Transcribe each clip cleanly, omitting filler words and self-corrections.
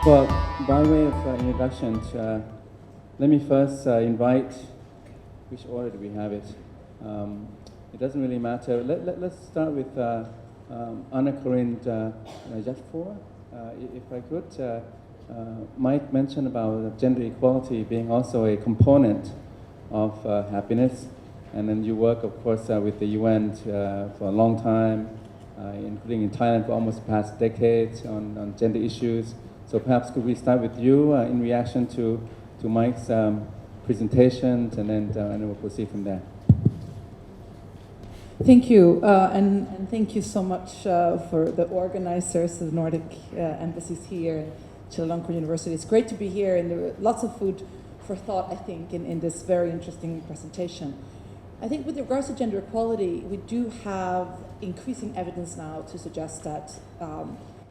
Well, by way of introduction, let me first invite, which order do we have it? It doesn't really matter. Let's start with Anna-Karin Jatfors, if I could. Meik mentioned about gender equality being also a component of happiness. And then you work, of course, with the UN for a long time, including in Thailand for almost the past decades on gender issues. So perhaps could we start with you in reaction to Meik's presentation, and then we'll proceed from there. Thank you, and thank you so much for the organizers of the Nordic embassies here at Chulalongkorn University. It's great to be here, and there are lots of food for thought, I think, in this very interesting presentation. I think with regards to gender equality, we do have increasing evidence now to suggest that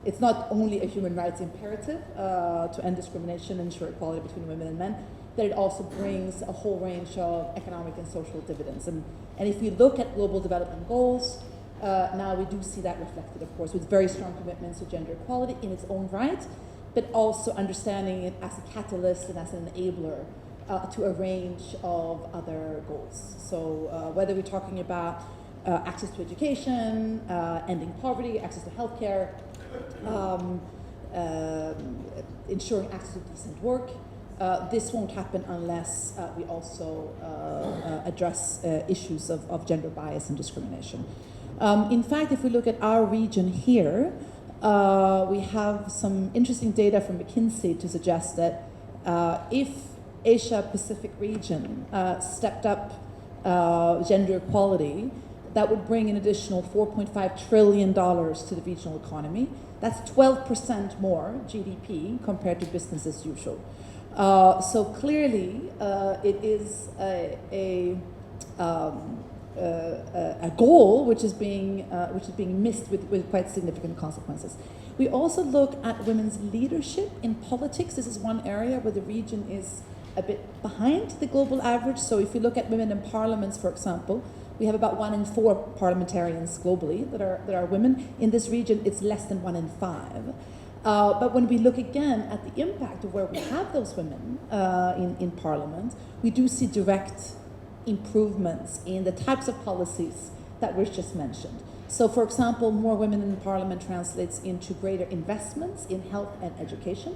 it's not only a human rights imperative to end discrimination and ensure equality between women and men, that it also brings a whole range of economic and social dividends. And if we look at global development goals, now we do see that reflected, of course, with very strong commitments to gender equality in its own right, but also understanding it as a catalyst and as an enabler to a range of other goals. So whether we're talking about access to education, ending poverty, access to healthcare, ensuring access to decent work, this won't happen unless we also address issues of gender bias and discrimination. In fact, if we look at our region here, we have some interesting data from McKinsey to suggest that if Asia-Pacific region stepped up gender equality, that would bring an additional $4.5 trillion to the regional economy. That's 12% more GDP compared to business as usual. So clearly, it is a goal which is being missed with quite significant consequences. We also look at women's leadership in politics. This is one area where the region is a bit behind the global average. So if you look at women in parliaments, for example, we have about 1 in 4 parliamentarians globally that are women. In this region, it's less than 1 in 5. But when we look again at the impact of where we have those women in parliament, we do see direct improvements in the types of policies that were just mentioned. So for example, more women in parliament translates into greater investments in health and education.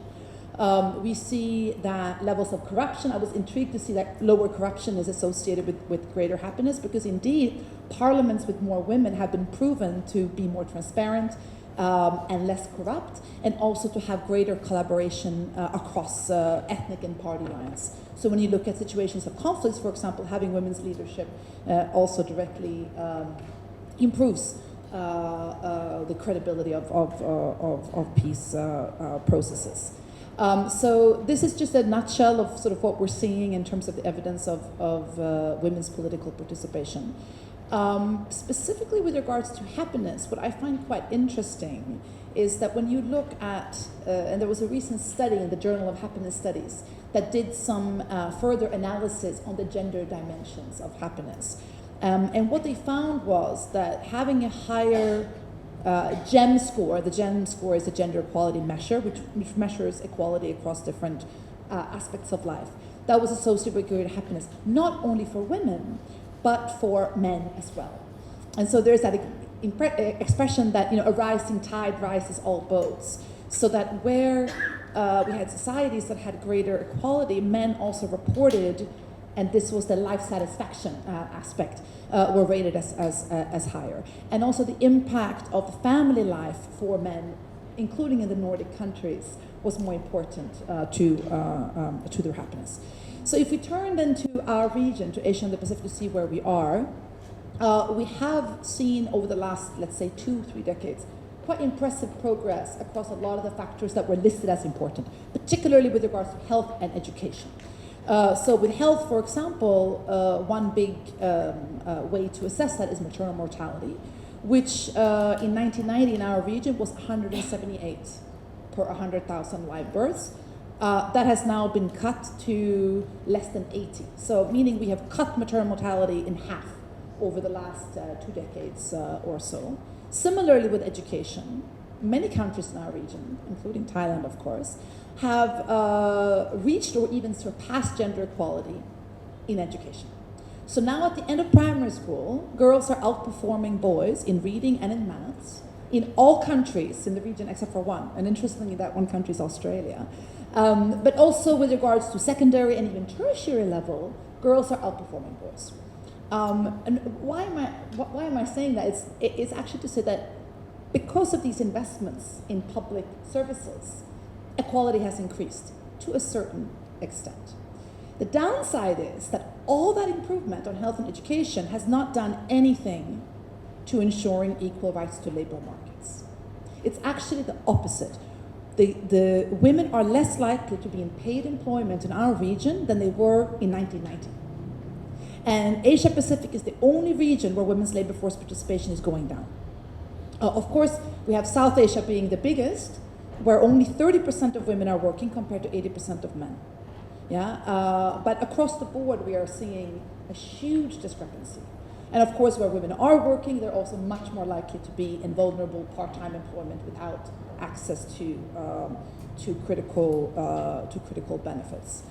We see that levels of corruption, I was intrigued to see that lower corruption is associated with greater happiness, because indeed parliaments with more women have been proven to be more transparent and less corrupt, and also to have greater collaboration across ethnic and party lines. So when you look at situations of conflicts, for example, having women's leadership also directly improves the credibility of peace processes. So this is just a nutshell of sort of what we're seeing in terms of the evidence of women's political participation. Specifically with regards to happiness, what I find quite interesting is that when you look at, and there was a recent study in the Journal of Happiness Studies that did some further analysis on the gender dimensions of happiness. And what they found was that having a higher GEM score, the GEM score is a gender equality measure, which measures equality across different aspects of life. That was associated with greater happiness, not only for women, but for men as well. And so there's that expression that, a rising tide rises all boats. So that where we had societies that had greater equality, men also reported, and this was the life satisfaction aspect, were rated as higher. And also the impact of the family life for men, including in the Nordic countries, was more important to their happiness. So if we turn then to our region, to Asia and the Pacific, to see where we are, we have seen over the last, let's say, 2-3 decades, quite impressive progress across a lot of the factors that were listed as important, particularly with regards to health and education. So with health, for example, one big way to assess that is maternal mortality, which in 1990 in our region was 178 per 100,000 live births. That has now been cut to less than 80. So meaning we have cut maternal mortality in half over the last 2 decades or so. Similarly with education, many countries in our region, including Thailand, of course, have reached or even surpassed gender equality in education. So now at the end of primary school, girls are outperforming boys in reading and in maths in all countries in the region except for one. And interestingly, that one country is Australia. But also with regards to secondary and even tertiary level, girls are outperforming boys. And why am I saying that? It's actually to say that because of these investments in public services, equality has increased to a certain extent. The downside is that all that improvement on health and education has not done anything to ensuring equal rights to labor markets. It's actually the opposite. The women are less likely to be in paid employment in our region than they were in 1990. And Asia Pacific is the only region where women's labor force participation is going down. Of course, we have South Asia being the biggest, where only 30% of women are working compared to 80% of men. But across the board, we are seeing a huge discrepancy. And of course, where women are working, they're also much more likely to be in vulnerable part-time employment without access to critical benefits.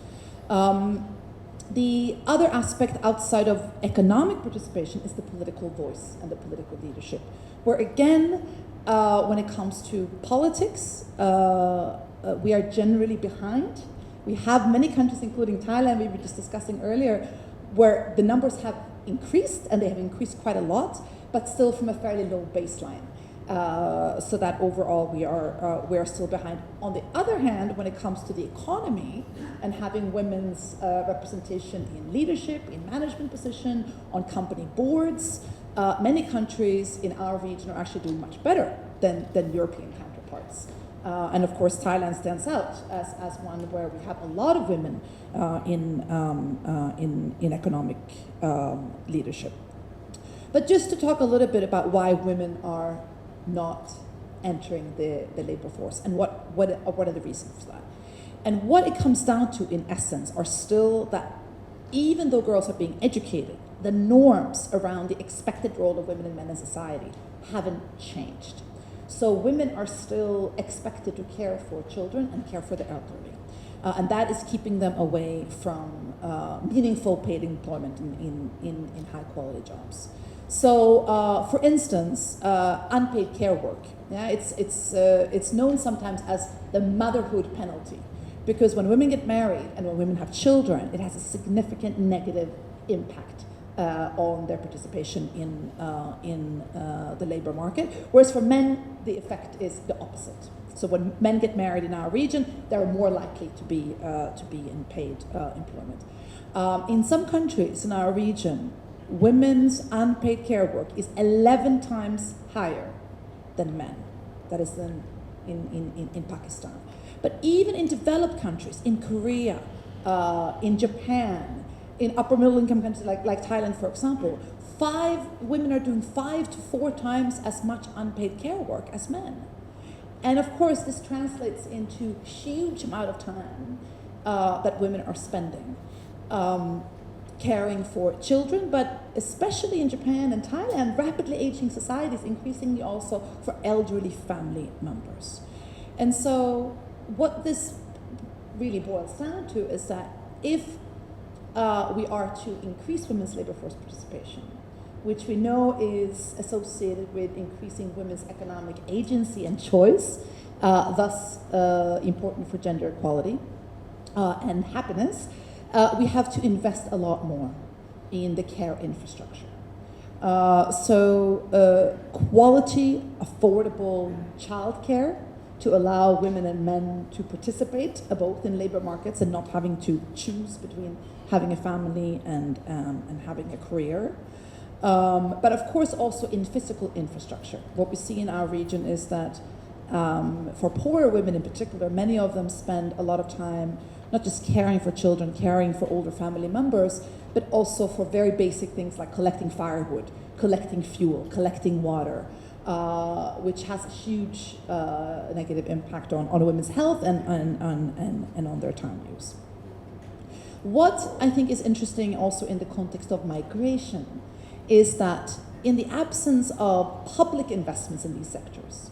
The other aspect outside of economic participation is the political voice and the political leadership, where again, when it comes to politics, we are generally behind. We have many countries, including Thailand, we were just discussing earlier, where the numbers have increased, and they have increased quite a lot, but still from a fairly low baseline. So that overall we are still behind. On the other hand, when it comes to the economy and having women's representation in leadership, in management position, on company boards, many countries in our region are actually doing much better than European counterparts. And of course, Thailand stands out as one where we have a lot of women in economic leadership. But just to talk a little bit about why women are not entering the labor force and what are the reasons for that. And what it comes down to, in essence, are still that even though girls are being educated, the norms around the expected role of women and men in society haven't changed. So women are still expected to care for children and care for the elderly. And that is keeping them away from meaningful paid employment in high quality jobs. So, for instance, unpaid care work. Yeah, it's known sometimes as the motherhood penalty, because when women get married and when women have children, it has a significant negative impact on their participation in the labor market. Whereas for men, the effect is the opposite. So when men get married in our region, they're more likely to be in paid employment. In some countries in our region, women's unpaid care work is 11 times higher than men. That is in Pakistan. But even in developed countries, in Korea, in Japan, in upper middle income countries like Thailand, for example, women are doing 5 to 4 times as much unpaid care work as men. And of course, this translates into huge amount of time that women are spending caring for children, but especially in Japan and Thailand, rapidly aging societies, increasingly also for elderly family members. And so what this really boils down to is that if we are to increase women's labor force participation, which we know is associated with increasing women's economic agency and choice, thus important for gender equality and happiness, we have to invest a lot more in the care infrastructure. Quality, affordable childcare to allow women and men to participate both in labor markets and not having to choose between having a family and having a career. But of course also in physical infrastructure. What we see in our region is that for poorer women in particular, many of them spend a lot of time not just caring for children, caring for older family members, but also for very basic things like collecting firewood, collecting fuel, collecting water, which has a huge negative impact on women's health and on their time use. What I think is interesting also in the context of migration is that in the absence of public investments in these sectors,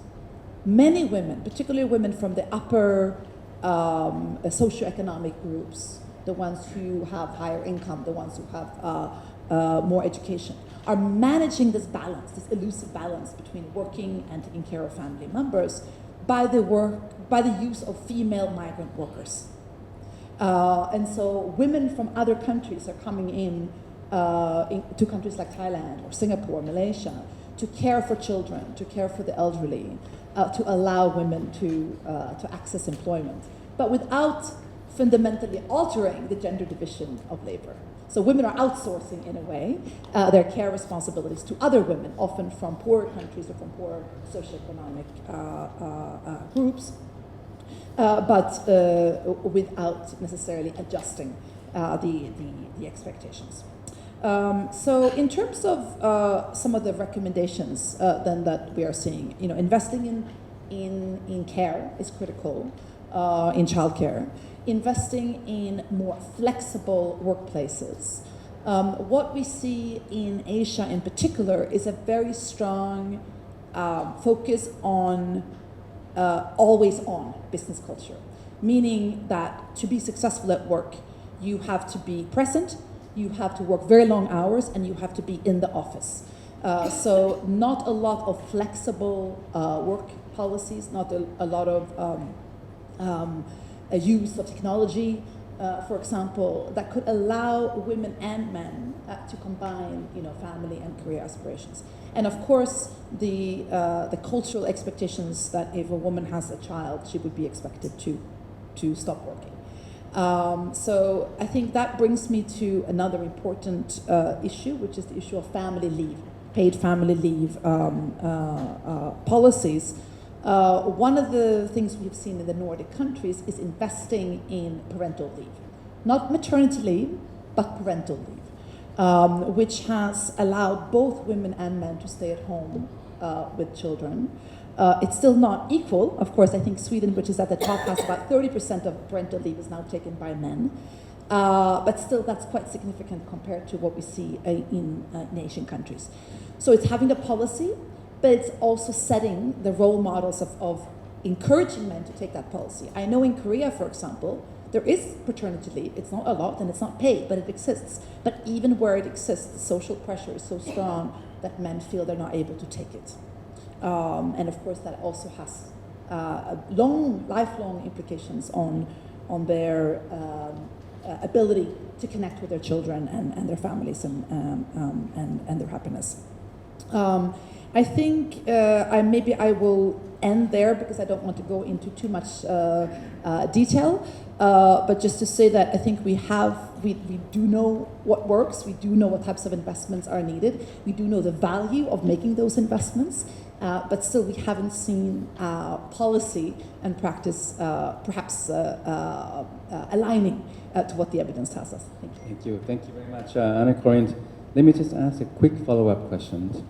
many women, particularly women from the upper socioeconomic groups, the ones who have higher income, the ones who have more education, are managing this balance, this elusive balance between working and taking care of family members by the use of female migrant workers. And so women from other countries are coming in to countries like Thailand or Singapore, Malaysia, to care for children, to care for the elderly, to allow women to access employment, but without fundamentally altering the gender division of labor. So women are outsourcing, in a way, their care responsibilities to other women, often from poorer countries or from poorer socioeconomic groups, but without necessarily adjusting the expectations. So in terms of some of the recommendations then that we are seeing, investing in care is critical, in childcare. Investing in more flexible workplaces. What we see in Asia in particular is a very strong focus on always on business culture, meaning that to be successful at work, you have to be present, you have to work very long hours, and you have to be in the office. So not a lot of flexible work policies, not a lot of a use of technology, for example, that could allow women and men to combine, family and career aspirations. And of course, the cultural expectations that if a woman has a child, she would be expected to stop working. So I think that brings me to another important issue, which is the issue of family leave, paid family leave policies. One of the things we've seen in the Nordic countries is investing in parental leave. Not maternity leave, but parental leave, which has allowed both women and men to stay at home with children. It's still not equal. Of course, I think Sweden, which is at the top, has about 30% of parental leave is now taken by men. But still, that's quite significant compared to what we see in Asian countries. So it's having a policy, but it's also setting the role models of encouraging men to take that policy. I know in Korea, for example, there is paternity leave. It's not a lot and it's not paid, but it exists. But even where it exists, the social pressure is so strong that men feel they're not able to take it. And of course, that also has lifelong implications on their ability to connect with their children and their families and their happiness. I think maybe I will end there because I don't want to go into too much detail, but just to say that I think we do know what works, we do know what types of investments are needed, we do know the value of making those investments, but still we haven't seen policy and practice perhaps aligning to what the evidence tells us. Thank you. Thank you very much, Anna-Karin. Let me just ask a quick follow-up question.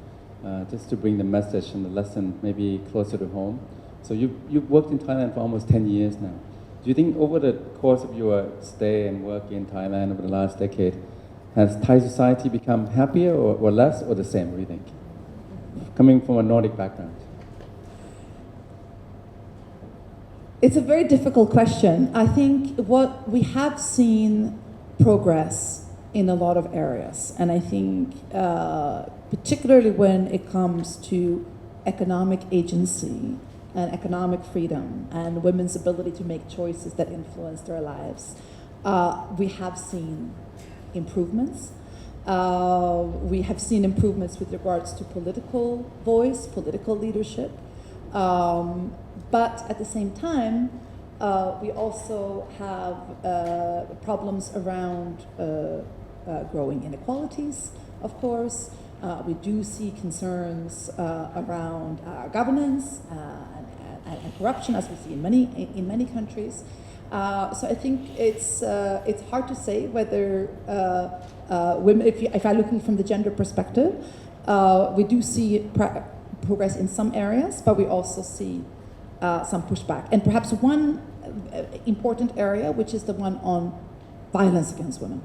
Just to bring the message and the lesson maybe closer to home. So you've worked in Thailand for almost 10 years now. Do you think over the course of your stay and work in Thailand over the last decade, has Thai society become happier or less or the same, what do you think? Coming from a Nordic background. It's a very difficult question. I think what we have seen progress in a lot of areas, and I think particularly when it comes to economic agency and economic freedom and women's ability to make choices that influence their lives, we have seen improvements. We have seen improvements with regards to political voice, political leadership, but at the same time, we also have problems around growing inequalities, of course. We do see concerns around governance and corruption, as we see in many countries. So I think it's hard to say whether women, if I'm looking from the gender perspective, we do see progress in some areas, but we also see some pushback. And perhaps one important area, which is the one on violence against women,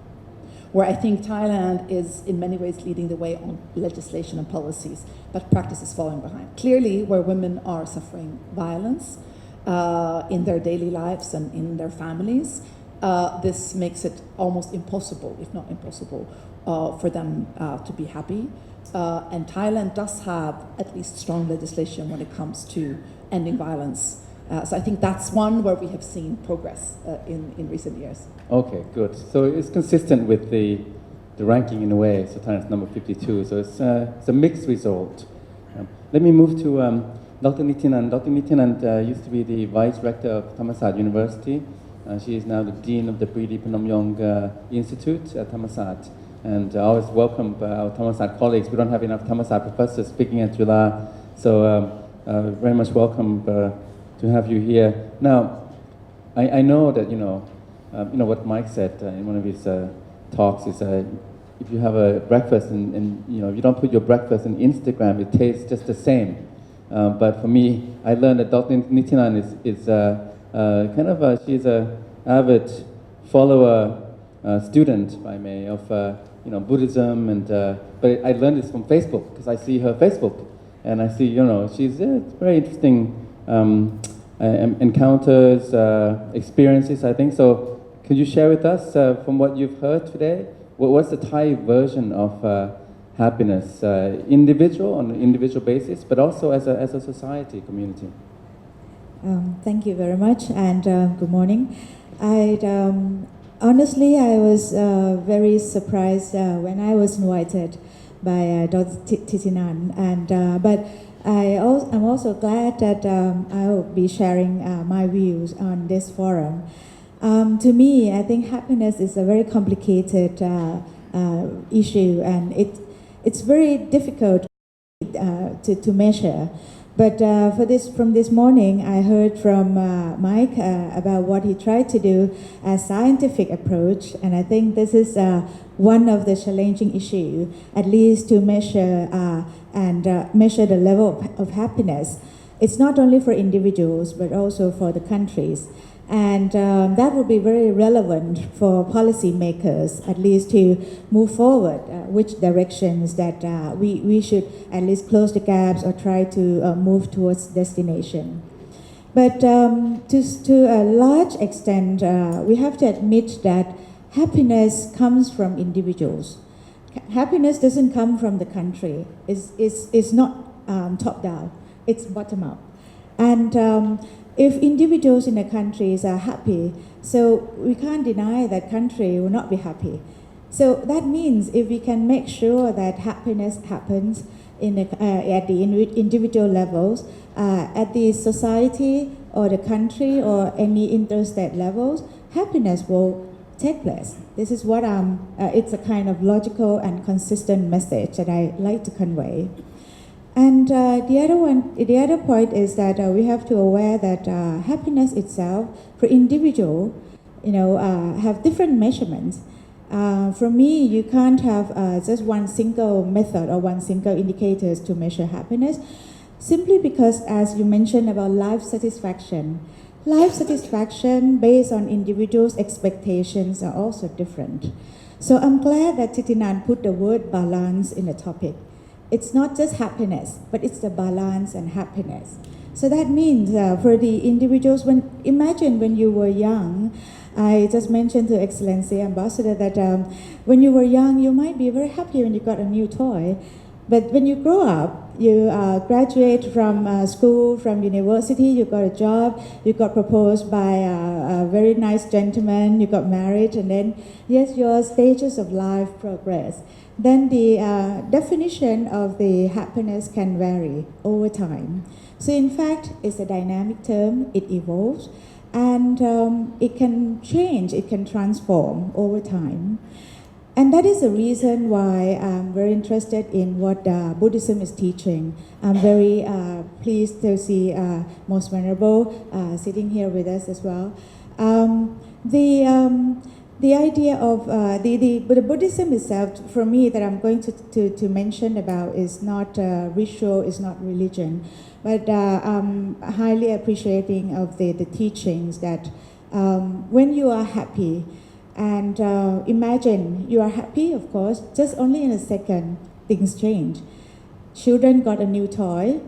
where I think Thailand is in many ways leading the way on legislation and policies, but practice is falling behind. Clearly, where women are suffering violence in their daily lives and in their families, this makes it almost impossible, if not impossible, for them to be happy. And Thailand does have at least strong legislation when it comes to ending violence. So I think that's one where we have seen progress in recent years. Okay, good. So it's consistent with the ranking in a way. So Thailand's number 52. So it's a mixed result. Let me move to Dr. Nitinant. Dr. Nitinant used to be the Vice Rector of Thammasat University. She is now the Dean of the Pridi Banomyong Institute at Thammasat. And I always welcome our Thammasat colleagues. We don't have enough Thammasat professors speaking at Chula, so very much welcome to have you here. Now, I know that you know what Mike said in one of his talks is if you have a breakfast and if you don't put your breakfast in Instagram, it tastes just the same. But for me, I learned that Dr. Nitinant is she's a avid follower, student, if I may, of Buddhism, and but I learned this from Facebook because I see her Facebook, and I see she's very interesting encounters, experiences. I think so. Could you share with us from what you've heard today? What's the Thai version of happiness, individual on an individual basis, but also as a society community? Thank you very much, and good morning. Honestly, I was very surprised when I was invited by Dr. Thitinan, but I'm also glad that I will be sharing my views on this forum. To me, I think happiness is a very complicated issue, and it's very difficult to measure. But from this morning, I heard from Mike about what he tried to do, a scientific approach, and I think this is one of the challenging issues, at least to measure measure the level of happiness. It's not only for individuals, but also for the countries. And that would be very relevant for policymakers, at least to move forward, which directions that we should at least close the gaps or try to move towards destination. But to a large extent, we have to admit that happiness comes from individuals. Happiness doesn't come from the country. It's not top-down, it's bottom-up. And if individuals in the countries are happy, so we can't deny that country will not be happy. So that means if we can make sure that happiness happens at the individual levels, at the society or the country or any interstate levels, happiness will take place. This is what it's a kind of logical and consistent message that I like to convey. And the other point is that we have to aware that happiness itself for individual, have different measurements. For me, you can't have just one single method or one single indicators to measure happiness, simply because, as you mentioned about life satisfaction based on individuals' expectations are also different. So I'm glad that Thitinan put the word balance in the topic. It's not just happiness, but it's the balance and happiness. So that means for the individuals, imagine when you were young, I just mentioned to Excellency Ambassador that when you were young, you might be very happy when you got a new toy. But when you grow up, you graduate from school, from university, you got a job, you got proposed by a very nice gentleman, you got married, and then, yes, your stages of life progress. Then the definition of the happiness can vary over time. So in fact, it's a dynamic term, it evolves, and it can change, it can transform over time. And that is the reason why I'm very interested in what Buddhism is teaching. I'm very pleased to see Most Venerable sitting here with us as well. The idea of the Buddhism itself, for me, that I'm going to mention about is not ritual, is not religion, but I'm highly appreciating of the teachings that when you are happy, And imagine you are happy, of course, just only in a second, things change. Children got a new toy,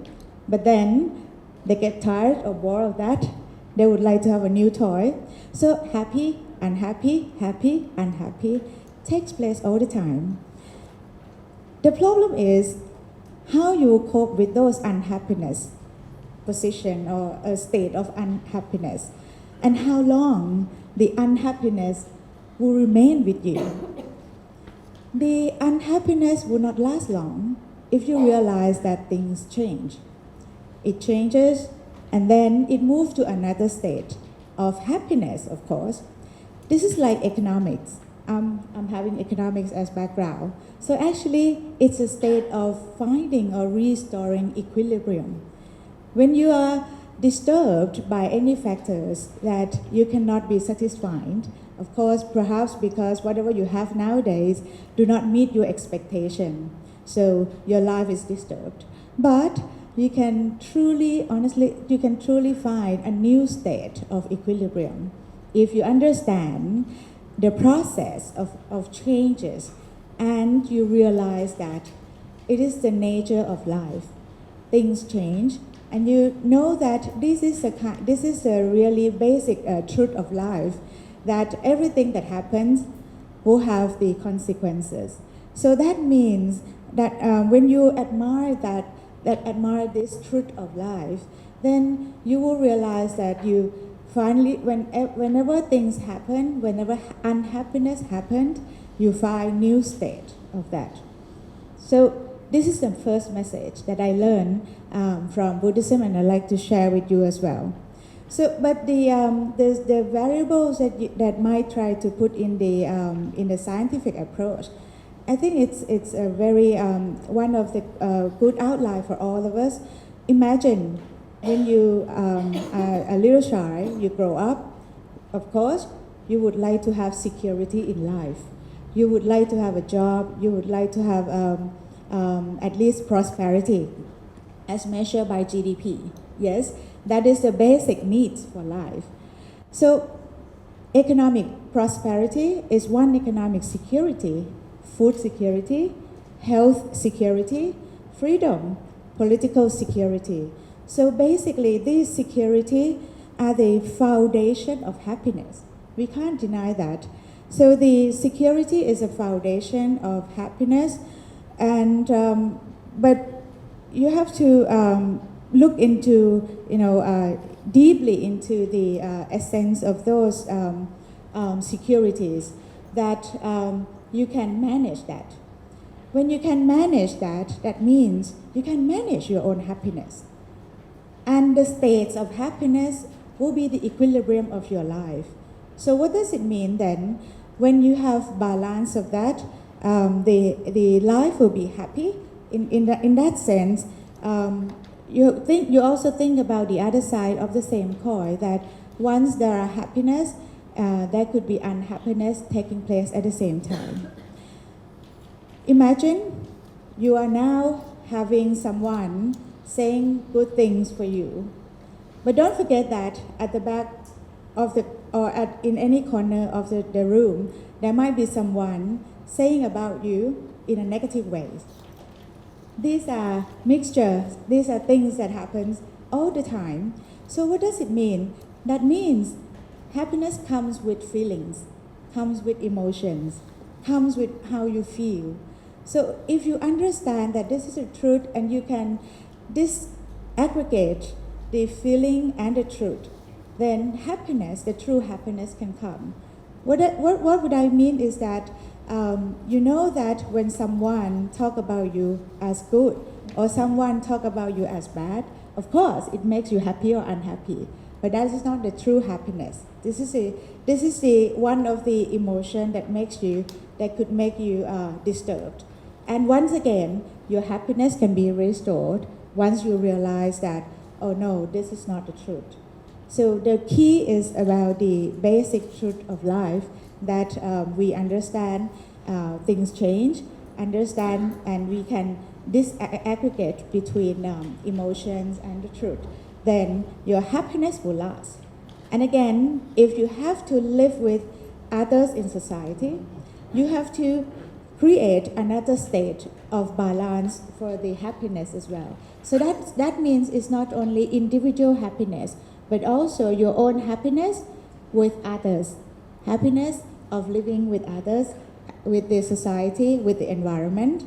but then they get tired or bored of that. They would like to have a new toy. So happy, unhappy, happy, unhappy takes place all the time. The problem is how you cope with those unhappiness position or a state of unhappiness, and how long the unhappiness will remain with you. The unhappiness will not last long if you realize that things change. It changes and then it moves to another state of happiness, of course. This is like economics. I'm having economics as background. So actually, it's a state of finding or restoring equilibrium. When you are disturbed by any factors that you cannot be satisfied, of course, perhaps because whatever you have nowadays do not meet your expectation, so your life is disturbed. But you can truly, honestly, you can truly find a new state of equilibrium if you understand the process of changes and you realize that it is the nature of life. Things change, and you know that this is a really basic truth of life, that everything that happens will have the consequences. So that means that when you admire admire this truth of life, then you will realize that you finally, whenever things happen, whenever unhappiness happened, you find new state of that. So this is the first message that I learned from Buddhism, and I'd like to share with you as well. So, but the variables that might try to put in the scientific approach, I think it's a very one of the good outline for all of us. Imagine when you are a little child, you grow up. Of course, you would like to have security in life. You would like to have a job. You would like to have at least prosperity, as measured by GDP. Yes, that is the basic needs for life. So, economic prosperity is one economic security. Food security, health security, freedom, political security. So basically, these security are the foundation of happiness. We can't deny that. So the security is a foundation of happiness, and but you have to look into, deeply into the essence of those securities that. You can manage that. When you can manage that, that means you can manage your own happiness. And the states of happiness will be the equilibrium of your life. So what does it mean then? When you have balance of that, the life will be happy. In that sense, you also think about the other side of the same coin, that once there are happiness, there could be unhappiness taking place at the same time. Imagine you are now having someone saying good things for you, but don't forget that at the back of in any corner of the room, there might be someone saying about you in a negative way. These are mixtures. These are things that happens all the time. So what does it mean? That means happiness comes with feelings, comes with emotions, comes with how you feel. So if you understand that this is a truth and you can disaggregate the feeling and the truth, then happiness, the true happiness, can come. What would I mean is that you know that when someone talk about you as good or someone talk about you as bad, of course it makes you happy or unhappy. But that is not the true happiness. This is the one of the emotion that could make you disturbed. And once again, your happiness can be restored once you realize that, oh no, this is not the truth. So the key is about the basic truth of life, that we understand things change, understand, and we can disaggregate between emotions and the truth. Then your happiness will last. And again, if you have to live with others in society, you have to create another state of balance for the happiness as well. So that means it's not only individual happiness, but also your own happiness with others, happiness of living with others, with the society, with the environment.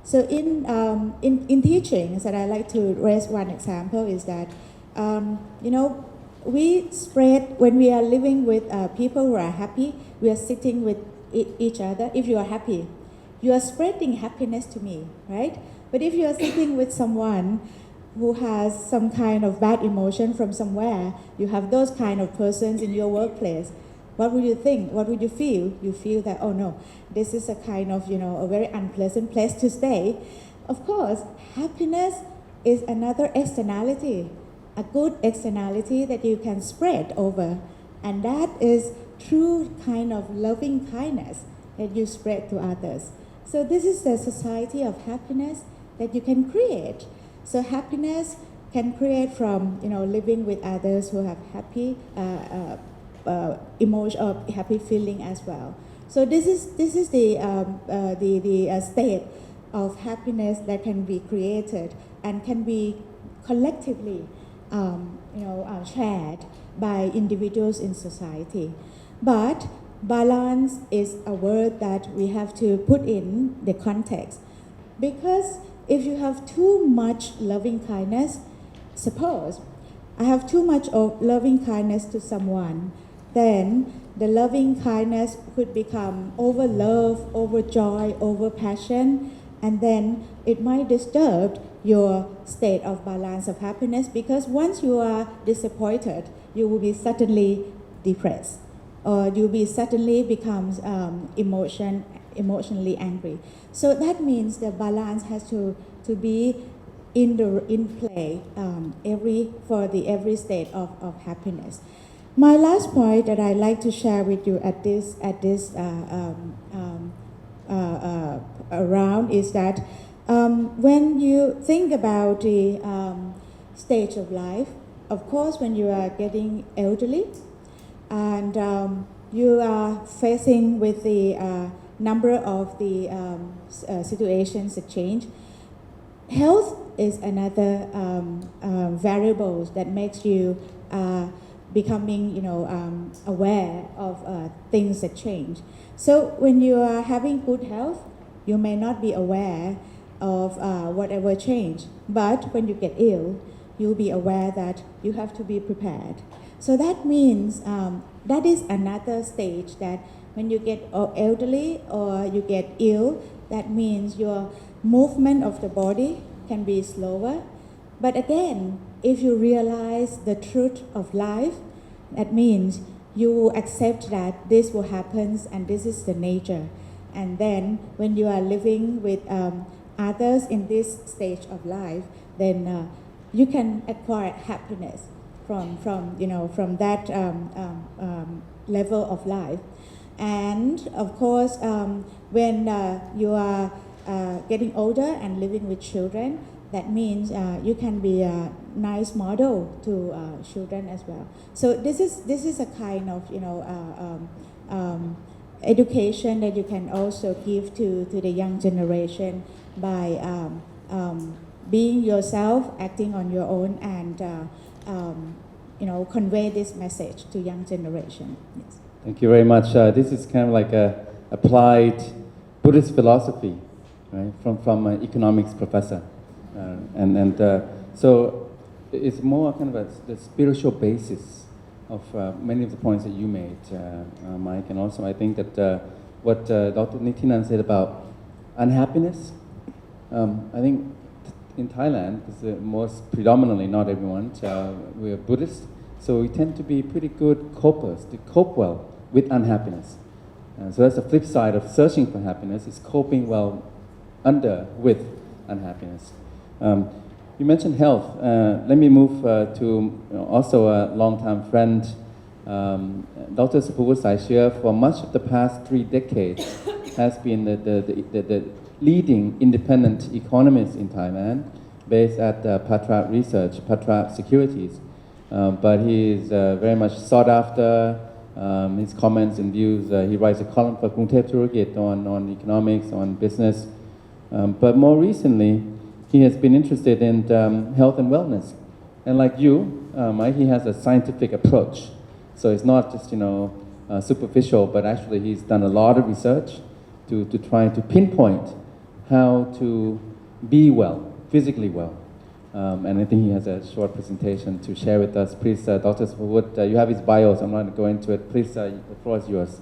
So in teachings, that I like to raise one example is that, we spread, when we are living with people who are happy, we are sitting with each other. If you are happy, you are spreading happiness to me, right? But if you are sitting with someone who has some kind of bad emotion from somewhere, you have those kind of persons in your workplace, what would you think? What would you feel? You feel that, oh no, this is a kind of, a very unpleasant place to stay. Of course, happiness is another externality, a good externality that you can spread over. And that is true kind of loving kindness that you spread to others. So this is the society of happiness that you can create. So happiness can create from, living with others who have happy emotion or happy feeling as well. So this is the state of happiness that can be created and can be collectively shared by individuals in society. But balance is a word that we have to put in the context, because if you have too much loving kindness, suppose I have too much of loving kindness to someone, then the loving kindness could become over love, over joy, over passion, and then it might disturb your state of balance of happiness, because once you are disappointed, you will be suddenly depressed, or you'll be suddenly becomes emotionally angry. So that means the balance has to be in play every state of happiness. My last point that I'd like to share with you at this round is that when you think about the stage of life, of course, when you are getting elderly and you are facing with the number of the situations that change, health is another variable that makes you becoming, aware of things that change. So when you are having good health, you may not be aware of whatever change. But when you get ill, you'll be aware that you have to be prepared. So that means that is another stage, that when you get elderly or you get ill, that means your movement of the body can be slower. But again, if you realize the truth of life, that means you will accept that this will happen and this is the nature. And then when you are living with others in this stage of life, then you can acquire happiness from that level of life. And of course, when you are getting older and living with children, that means you can be a nice model to children as well. So this is a kind of education that you can also give to the young generation by being yourself, acting on your own, and convey this message to young generation. Yes. Thank you very much. This is kind of like a applied Buddhist philosophy, right? From an economics professor. So it's more kind of the spiritual basis of many of the points that you made, Mike, and also I think that what Dr. Nitinant said about unhappiness, I think in Thailand, because most predominantly, not everyone, we are Buddhist, so we tend to be pretty good copers, to cope well with unhappiness. So that's the flip side of searching for happiness, is coping well with unhappiness. You mentioned health. Let me move to also a long-time friend, Dr. Supavud Saicheau, for much of the past 3 decades, has been the leading independent economist in Thailand, based at Phatra Research, Phatra Securities. But he is very much sought after his comments and views. He writes a column for Krungthep Thurukit on economics, on business. But more recently, he has been interested in health and wellness. And like you, Mike, he has a scientific approach. So it's not just, superficial, but actually he's done a lot of research to try to pinpoint how to be well, physically well. And I think he has a short presentation to share with us. Please, Dr. Supavud, you have his bio, so I'm not going to go into it. Please, the floor is yours.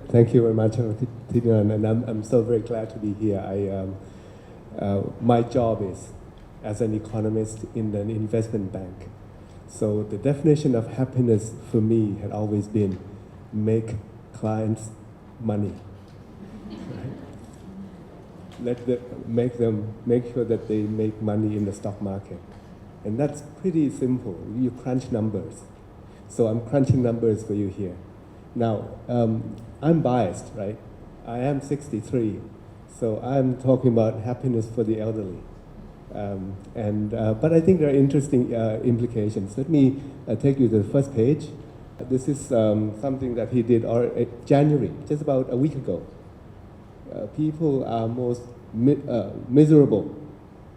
Thank you very much, Titinan, and I'm so very glad to be here. My job is as an economist in an investment bank. So the definition of happiness for me had always been make clients money. Make sure that they make money in the stock market. And that's pretty simple. You crunch numbers. So I'm crunching numbers for you here. Now, I'm biased, right? I am 63, so I'm talking about happiness for the elderly. But I think there are interesting implications. Let me take you to the first page. This is something that he did in January, just about a week ago. People are most miserable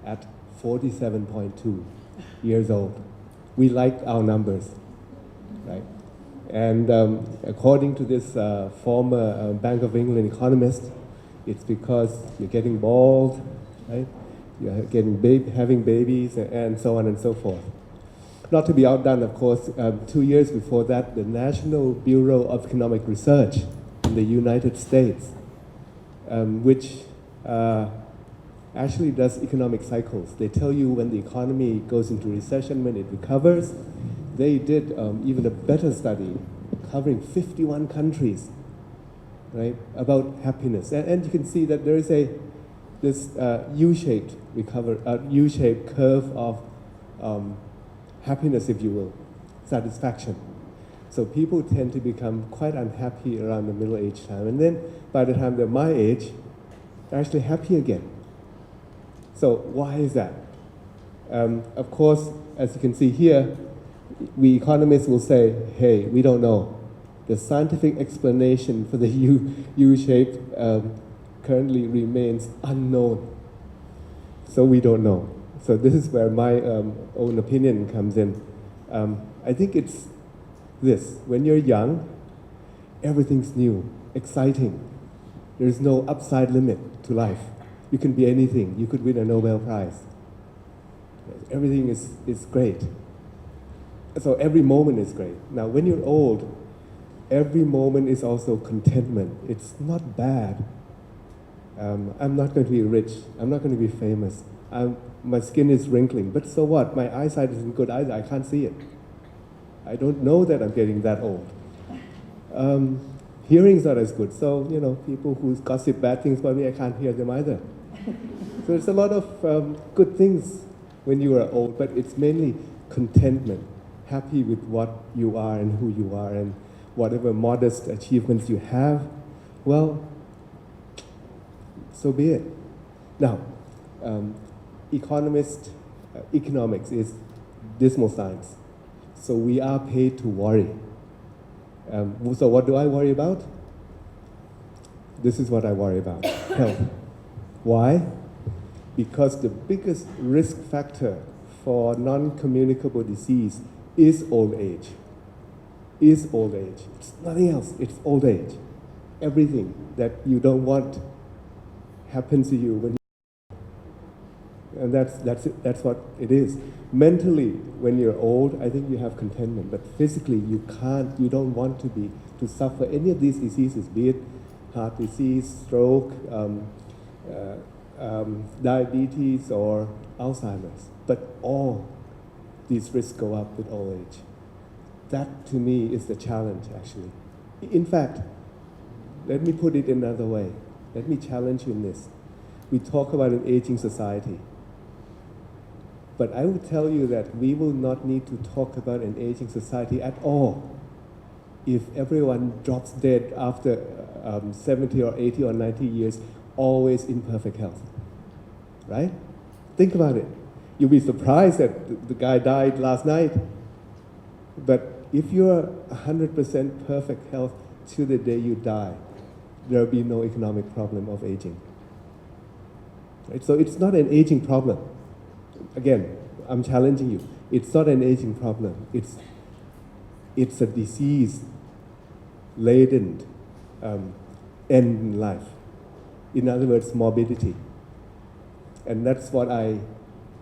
at 47.2 years old. We like our numbers, right? And according to this former Bank of England economist, it's because you're getting bald, right? You're having babies, and so on and so forth. Not to be outdone, of course, 2 years before that, the National Bureau of Economic Research in the United States, which actually does economic cycles. They tell you when the economy goes into recession, when it recovers. They did even a better study covering 51 countries, right, about happiness. And you can see that there is this U-shaped U-shaped curve of happiness, if you will, satisfaction. So people tend to become quite unhappy around the middle-age time. And then by the time they're my age, they're actually happy again. So why is that? Of course, as you can see here, we economists will say, hey, we don't know. The scientific explanation for the U-shape currently remains unknown. So we don't know. So this is where my own opinion comes in. I think it's this. When you're young, everything's new, exciting. There's no upside limit to life. You can be anything. You could win a Nobel Prize. Everything is great. So every moment is great. Now, when you're old, every moment is also contentment. It's not bad. I'm not going to be rich. I'm not going to be famous. My skin is wrinkling, but so what? My eyesight isn't good either. I can't see it. I don't know that I'm getting that old. Hearing's not as good. So, people who gossip bad things about me, I can't hear them either. So there's a lot of good things when you are old, but it's mainly contentment, happy with what you are and who you are, and whatever modest achievements you have, well, so be it. Now, economics is dismal science. So we are paid to worry. So what do I worry about? This is what I worry about, health. Why? Because the biggest risk factor for non-communicable disease is old age. It's nothing else, it's old age. Everything that you don't want happens to you when you, and that's what it is. Mentally, when you're old, I think you have contentment, but physically you don't want to suffer any of these diseases, be it heart disease, stroke, diabetes, or Alzheimer's. But all these risks go up with old age. That, to me, is the challenge, actually. In fact, let me put it another way. Let me challenge you in this. We talk about an aging society. But I would tell you that we will not need to talk about an aging society at all if everyone drops dead after 70 or 80 or 90 years, always in perfect health. Right? Think about it. You'll be surprised that the guy died last night. But if you're 100% perfect health till the day you die, there will be no economic problem of aging. Right? So it's not an aging problem. Again, I'm challenging you. It's not an aging problem. It's a disease-laden end in life. In other words, morbidity. And that's what I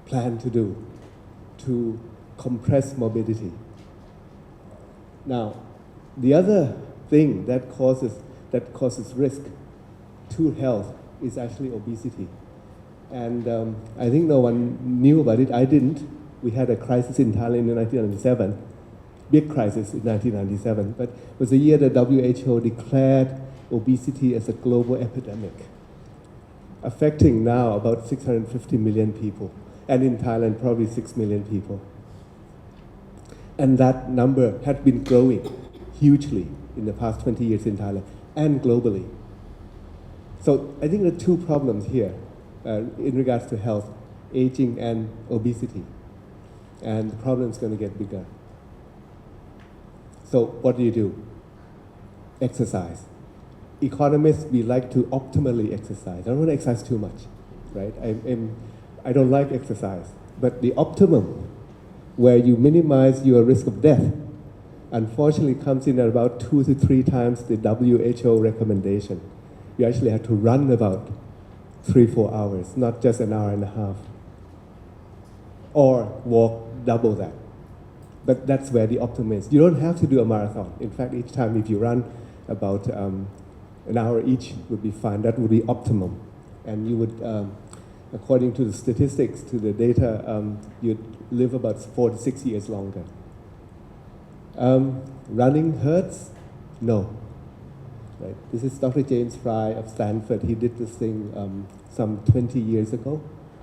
plan to do, to compress morbidity. Now, the other thing that causes risk to health is actually obesity. And I think no one knew about it. I didn't. We had a crisis in Thailand in 1997, big crisis in 1997. But it was the year that WHO declared obesity as a global epidemic, affecting now about 650 million people. And in Thailand, probably 6 million people. And that number had been growing hugely in the past 20 years in Thailand and globally. So I think there are two problems here in regards to health, aging and obesity. And the problem is going to get bigger. So what do? Exercise. Economists, we like to optimally exercise. I don't want to exercise too much, right? I don't like exercise. But the optimum, where you minimize your risk of death, unfortunately comes in at about 2 to 3 times the WHO recommendation. You actually have to run about 3-4 hours, not just an hour and a half. Or walk double that. But that's where the optimum is. You don't have to do a marathon. In fact, each time if you run about an hour each would be fine. That would be optimum. And you would, according to the statistics, to the data, you'd live about 4 to 6 years longer. Running hurts? No. Right. This is Dr. James Fry of Stanford. He did this thing some 20 years ago,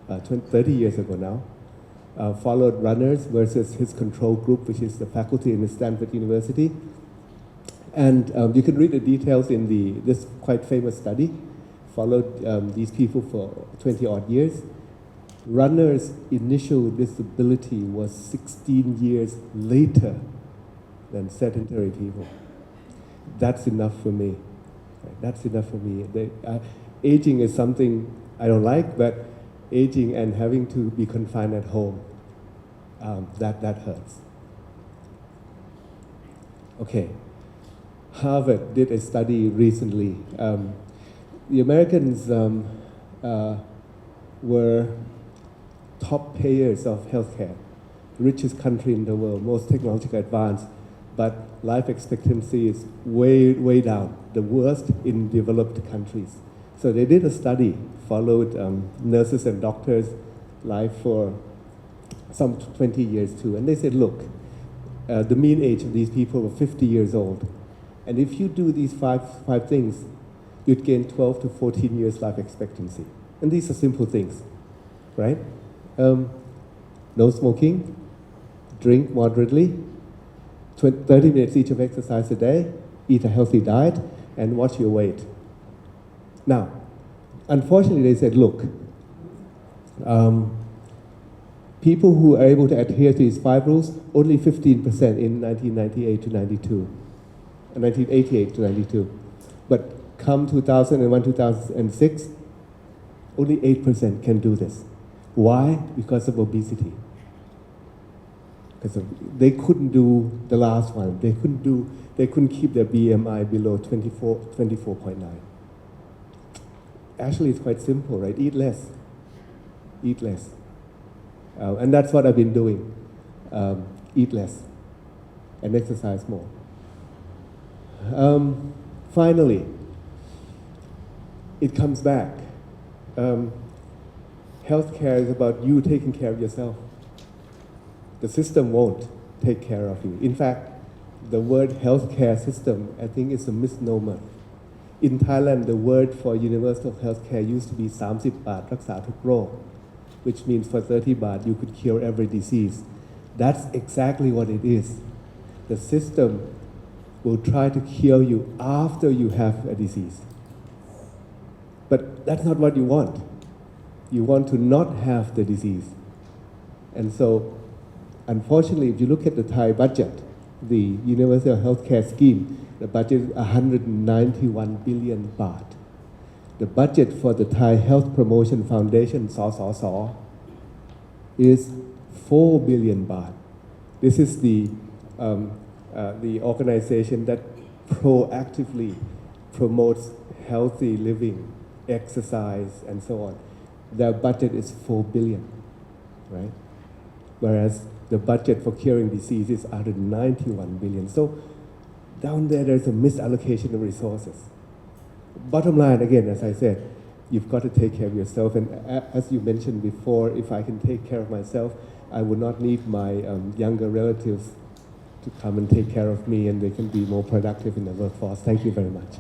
30 years ago now. Followed runners versus his control group, which is the faculty in Stanford University. And you can read the details in this quite famous study. Followed these people for 20 odd years. Runners' initial disability was 16 years later than sedentary people. That's enough for me. That's enough for me. Aging is something I don't like, but aging and having to be confined at home, that hurts. Okay, Harvard did a study recently. The Americans were top payers of healthcare, richest country in the world, most technologically advanced, but life expectancy is way down, the worst in developed countries. So they did a study, followed nurses and doctors' life for some 20 years too, and they said, look, the mean age of these people were 50 years old, and if you do these five things, you'd gain 12 to 14 years life expectancy. And these are simple things, right? No smoking, drink moderately, 30 minutes each of exercise a day, eat a healthy diet, and watch your weight. Now, unfortunately, they said, look, people who are able to adhere to these 5 rules, only 15% in 1998 to 92, 1988 to 92. But come 2001, 2006, only 8% can do this. Why? Because of obesity. Because they couldn't do the last one. They couldn't keep their BMI below 24.9. Actually, it's quite simple, right? Eat less. Eat less. And that's what I've been doing. Eat less and exercise more. Finally, it comes back. Healthcare is about you taking care of yourself. The system won't take care of you. In fact, the word healthcare system, I think, is a misnomer. In Thailand, the word for universal healthcare used to be 30 baht รักษาทุกโรค, which means for 30 baht you could cure every disease. That's exactly what it is. The system will try to cure you after you have a disease. But that's not what you want. You want to not have the disease. And so, unfortunately, if you look at the Thai budget, the universal healthcare scheme, the budget is 191 billion baht. The budget for the Thai Health Promotion Foundation, SOSOSO, is 4 billion baht. This is the organization that proactively promotes healthy living, exercise, and so on. Their budget is 4 billion, right? Whereas the budget for curing disease is 191 billion. So down there's a misallocation of resources. Bottom line, again, as I said, you've got to take care of yourself. And as you mentioned before, if I can take care of myself, I would not need my younger relatives to come and take care of me, and they can be more productive in the workforce. Thank you very much.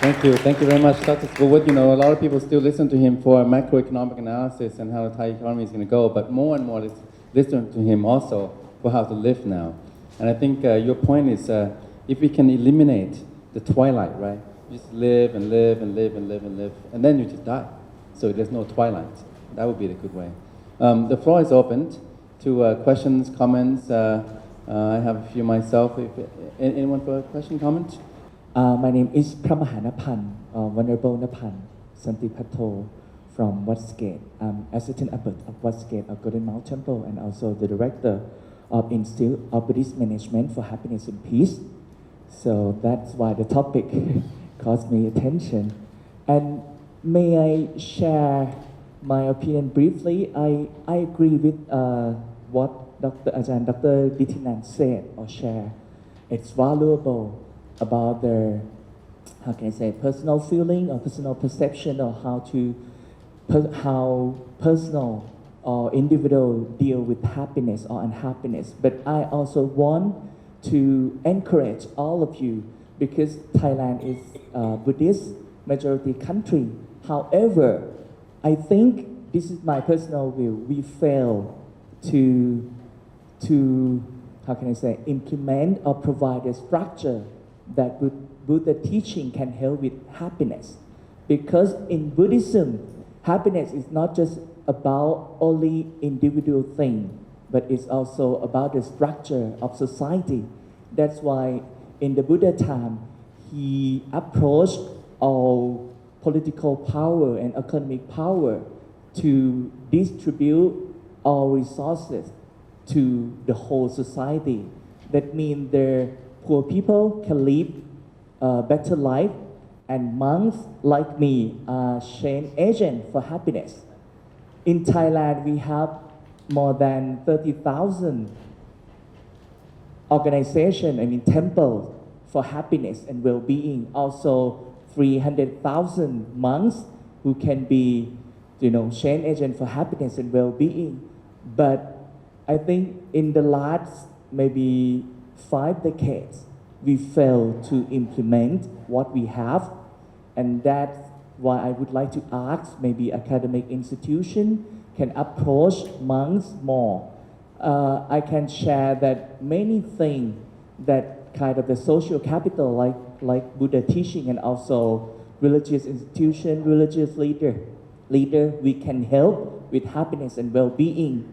Thank you very much, Dr. Supavud. You know, a lot of people still listen to him for macroeconomic analysis and how the Thai economy is going to go, but more and more listen to him also for how to live now. And I think your point is, if we can eliminate the twilight, right? You just live and live and live and live and live, and then you just die. So there's no twilight. That would be the good way. The floor is open to questions, comments. I have a few myself. Anyone for a question, comment? My name is Pramahanapan, Venerable Napan Santipatto from Westgate. I'm Assistant Abbot of Westgate of Golden Mount Temple and also the Director of Institute of Buddhist Management for Happiness and Peace. So that's why the topic caused me attention. And may I share my opinion briefly? I agree with what Dr. Nitinant said or shared. It's valuable about their, how can I say, personal feeling or personal perception or how personal or individual deal with happiness or unhappiness. But I also want to encourage all of you because Thailand is a Buddhist majority country. However, I think this is my personal view. We fail to how can I say, implement or provide a structure that Buddha teaching can help with happiness. Because in Buddhism, happiness is not just about only individual thing, but it's also about the structure of society. That's why in the Buddha time, he approached all political power and economic power to distribute all resources to the whole society. That means the poor people can live a better life, and monks like me are change agent for happiness. In Thailand, we have more than 30,000 organizations, temples for happiness and well-being. Also, 300,000 monks who can be, change agent for happiness and well-being. But I think in the last maybe 5 decades, we failed to implement what we have, and that's why I would like to ask maybe academic institution can approach monks more. I can share that many things that kind of the social capital like Buddha teaching and also religious institution, religious leader, we can help with happiness and well-being.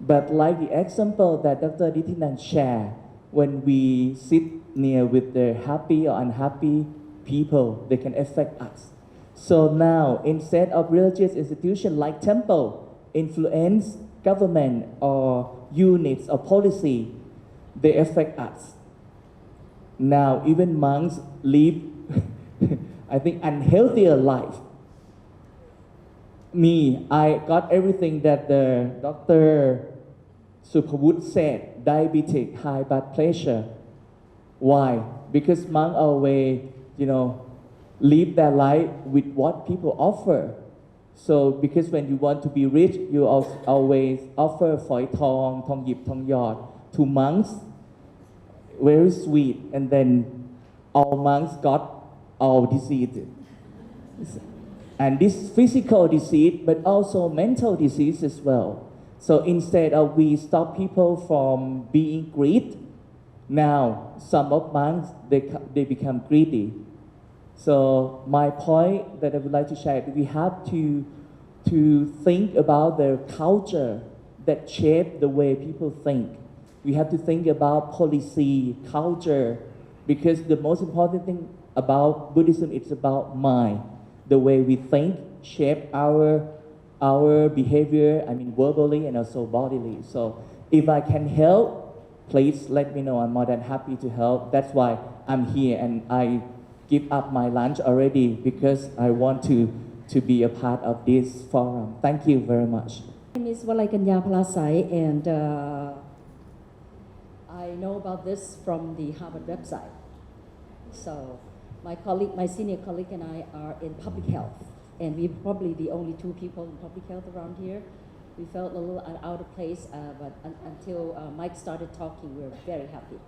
But like the example that Dr. Nitinant shared, when we sit near with the happy or unhappy people, they can affect us. So now, instead of religious institution like temple influence government or units or policy, they affect us. Now, even monks live, I think, unhealthier life. Me, I got everything that the Dr. Supavud said, diabetic, high blood pressure. Why? Because monks always, live their life with what people offer. So because when you want to be rich, you always offer phoi thong, thong yip, thong yot to monks, very sweet, and then all monks got all disease. And this physical disease, but also mental disease as well. So instead of we stop people from being greedy, now some of monks, they become greedy. So my point that I would like to share, we have to think about the culture that shape the way people think. We have to think about policy, culture, because the most important thing about Buddhism is about mind. The way we think shape our behavior, verbally and also bodily. So if I can help, please let me know. I'm more than happy to help. That's why I'm here, and I give up my lunch already because I want to be a part of this forum. Thank you very much. My name is Walaikanya Palasai, and I know about this from the Harvard website. So my senior colleague and I are in public health, and we're probably the only two people in public health around here. We felt a little out of place, but until Meik started talking, we were very happy.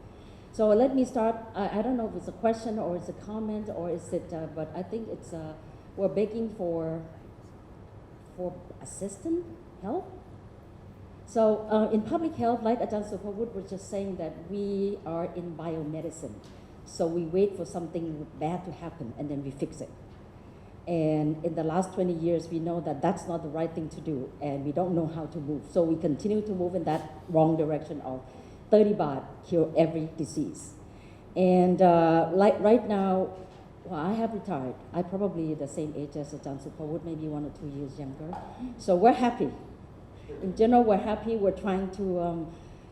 So let me start. I don't know if it's a question or it's a comment or is it, but I think it's we're begging for assistance, help. So in public health, like Ajahn Supavud was just saying, that we are in biomedicine. So we wait for something bad to happen and then we fix it. And in the last 20 years, we know that that's not the right thing to do, and we don't know how to move. So we continue to move in that wrong direction of 30 baht cure every disease. And like right now, well, I have retired. I'm probably the same age as Ajahn Supavud, maybe 1 or 2 years younger. So we're happy. In general, we're happy. We're trying to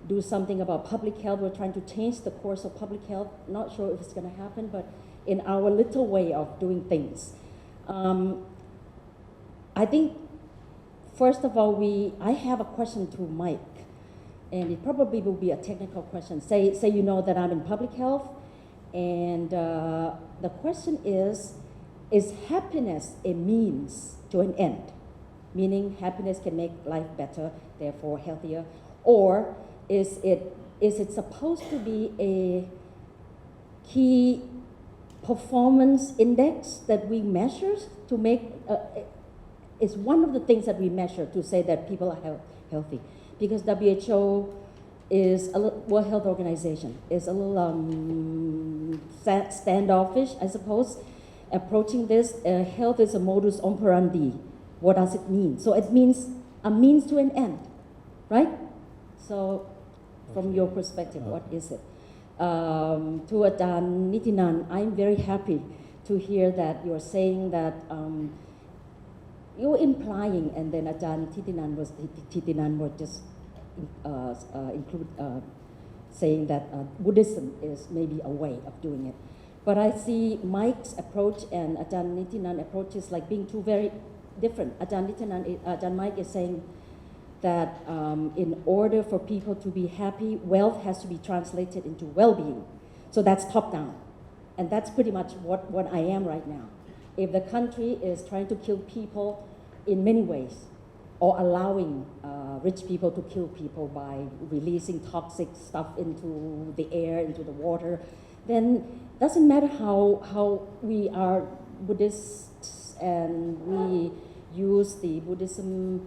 do something about public health. We're trying to change the course of public health. Not sure if it's going to happen, but in our little way of doing things. I think, first of all, I have a question to Meik, and it probably will be a technical question. Say you know that I'm in public health, and the question is happiness a means to an end? Meaning happiness can make life better, therefore healthier, or is it supposed to be a key performance index that we measure to make, is one of the things that we measure to say that people are healthy. Because WHO is World Health Organization is a little standoffish, I suppose, approaching this. Health is a modus operandi. What does it mean? So it means a means to an end, right? So from your perspective, what is it? To Ajahn Nitinant, I'm very happy to hear that you're saying that you're implying, and then Ajahn Titinan was just saying that Buddhism is maybe a way of doing it. But I see Meik's approach and Ajahn Nitinant's approach is like being two very different. Ajahn Meik is saying that in order for people to be happy, wealth has to be translated into well-being. So that's top-down. And that's pretty much what I am right now. If the country is trying to kill people in many ways, or allowing rich people to kill people by releasing toxic stuff into the air, into the water, then it doesn't matter how we are Buddhists and we use the Buddhism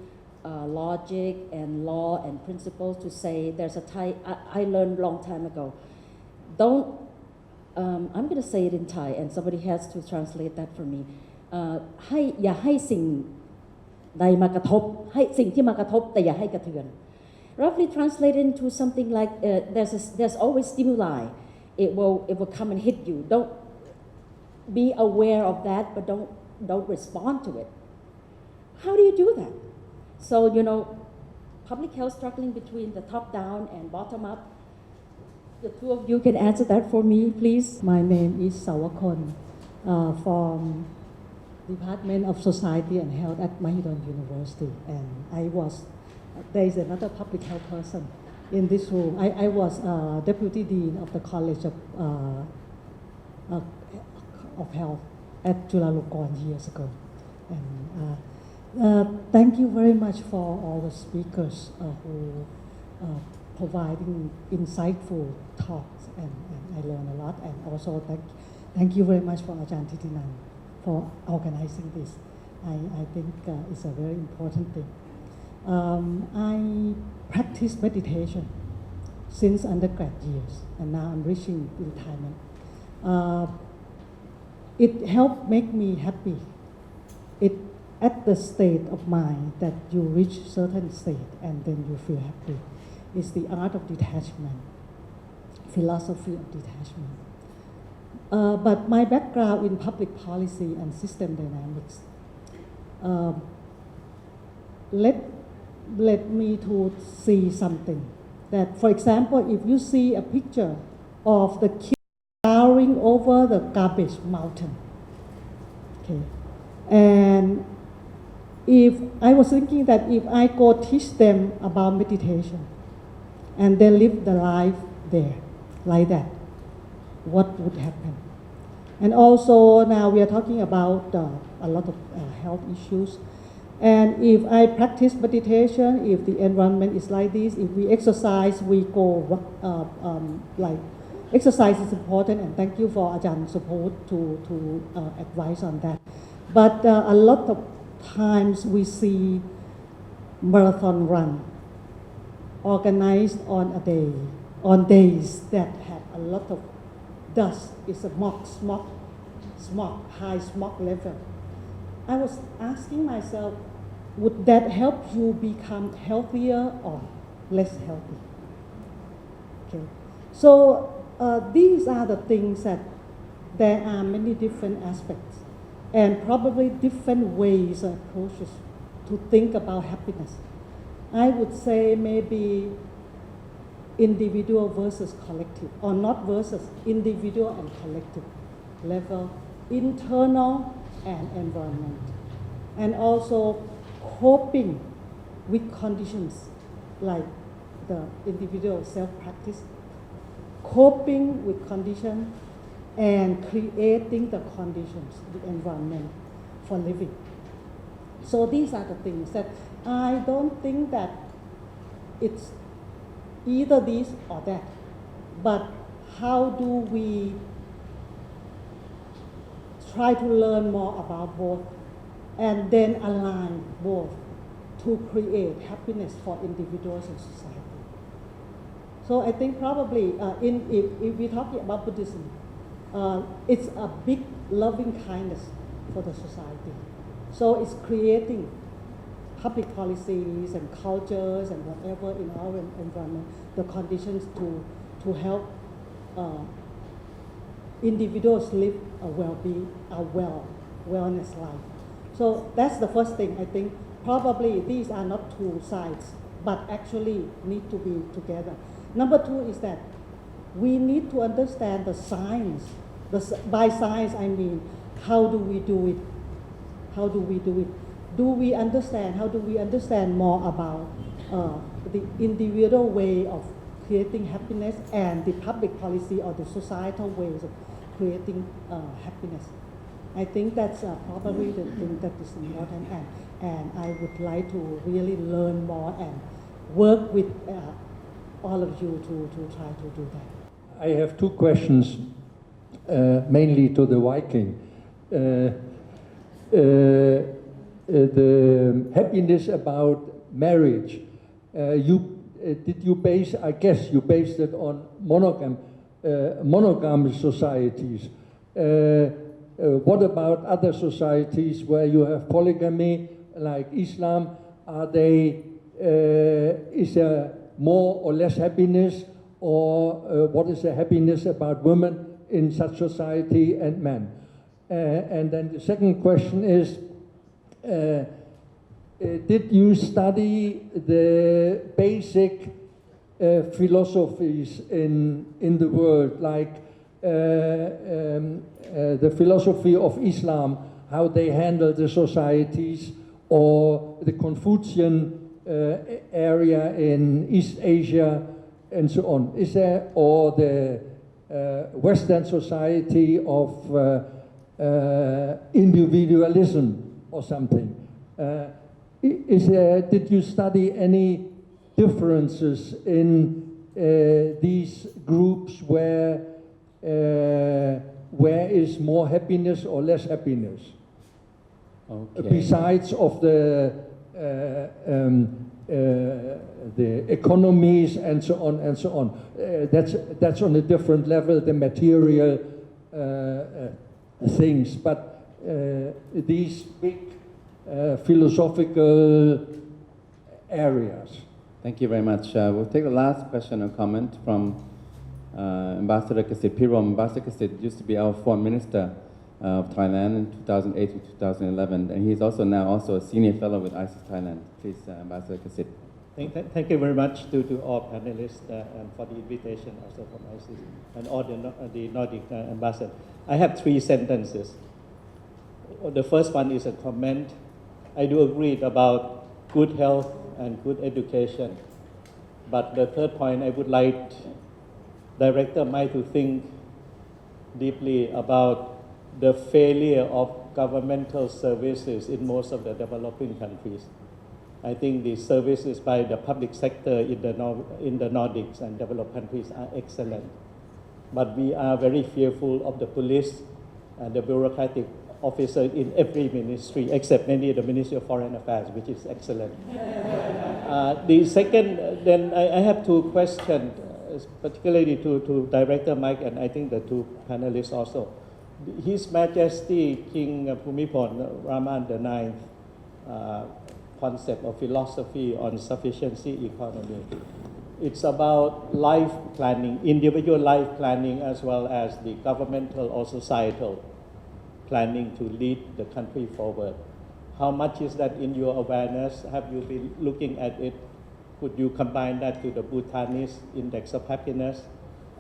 logic and law and principles to say there's a Thai, I learned a long time ago. I'm going to say it in Thai and somebody has to translate that for me. อย่าให้สิ่งใดมากระทบให้สิ่งที่มากระทบแต่อย่าให้กระเทือน Roughly translated into something like there's always stimuli. It will come and hit you. Don't be aware of that, but don't respond to it. How do you do that? So, public health struggling between the top down and bottom up. The two of you can answer that for me, please. My name is Sawakon from Department of Society and Health at Mahidol University. And there is another public health person in this room. I was Deputy Dean of the College of Health at Chulalongkorn years ago. And thank you very much for all the speakers who providing insightful talks, and I learned a lot. And also thank you very much for Ajahn Titinan for organizing this. I think it's a very important thing. I practice meditation since undergrad years, and now I'm reaching retirement. It helped make me happy. It at the state of mind that you reach certain state and then you feel happy. It's the art of detachment, philosophy of detachment. But my background in public policy and system dynamics led me to see something. That, for example, if you see a picture of the kids towering over the garbage mountain, okay, and if I was thinking that if I go teach them about meditation and they live the life there like that, what would happen? And also now we are talking about a lot of health issues. And if I practice meditation, if the environment is like this, if we exercise, we go like exercise is important, and thank you for Ajahn Supavud to advise on that. But a lot of times we see marathon run organized on a day, on days that have a lot of dust. It's a smog, high smog level. I was asking myself, would that help you become healthier or less healthy? Okay, so these are the things that there are many different aspects and probably different ways or approaches to think about happiness. I would say maybe individual versus collective, or not versus, individual and collective level, internal and environment, and also coping with conditions like the individual self-practice, coping with conditions and creating the conditions, the environment for living. So these are the things that I don't think that it's either this or that, but how do we try to learn more about both and then align both to create happiness for individuals and society. So I think probably if we're talking about Buddhism, it's a big loving kindness for the society. So it's creating public policies and cultures and whatever in our environment, the conditions to help individuals live a well-being, a wellness life. So that's the first thing. I think probably these are not two sides, but actually need to be together. Number two is that we need to understand the science. By science, I mean, how do we do it? How do we do it? Do we understand? How do we understand more about the individual way of creating happiness and the public policy or the societal ways of creating happiness? I think that's probably the thing that is important, and I would like to really learn more and work with all of you to try to do that. I have two questions, mainly to the Viking. The happiness about marriage, did you base, I guess you based it on monogamous societies. What about other societies where you have polygamy, like Islam? Are they, is there more or less happiness, or what is the happiness about women in such society and men? And then the second question is, did you study the basic philosophies in the world, like the philosophy of Islam, how they handle the societies, or the Confucian area in East Asia, and so on? Is there, or the Western society of individualism or something? Did you study any differences in these groups where is more happiness or less happiness? Okay. Besides of the economies and so on and so on. That's on a different level, the material things. But these big philosophical areas. Thank you very much. We'll take the last question or comment from Ambassador Kasit Pirom. Ambassador Kasit used to be our foreign minister of Thailand in 2008 to 2011, and he's also now a senior fellow with ISIS Thailand. Please, Ambassador Kasit. Thank you very much to all panelists and for the invitation also from ISIS and all the Nordic ambassadors. I have 3 sentences. The first one is a comment. I do agree about good health and good education. But the third point, I would like Director Meik to think deeply about the failure of governmental services in most of the developing countries. I think the services by the public sector in the Nordics and developed countries are excellent. But we are very fearful of the police and the bureaucratic officers in every ministry, except maybe the Ministry of Foreign Affairs, which is excellent. The second, then I have 2 questions, particularly to Director Meik and I think the 2 panelists also. His Majesty King Bhumibol Raman IX concept or philosophy on sufficiency economy. It's about life planning, individual life planning, as well as the governmental or societal planning to lead the country forward. How much is that in your awareness? Have you been looking at it? Could you combine that to the Bhutanese Index of Happiness?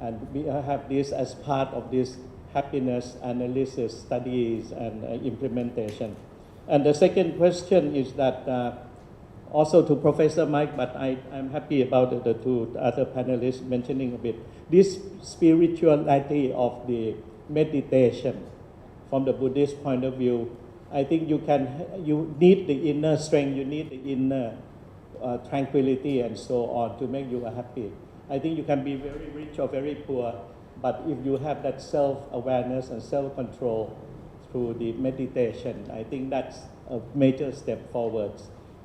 And we have this as part of this happiness analysis, studies, and implementation. And the second question is that also to Professor Meik, but I'm happy about the 2 other panelists mentioning a bit. This spirituality of the meditation from the Buddhist point of view, I think you need the inner strength, you need the inner tranquility and so on to make you happy. I think you can be very rich or very poor, but if you have that self-awareness and self-control through the meditation, I think that's a major step forward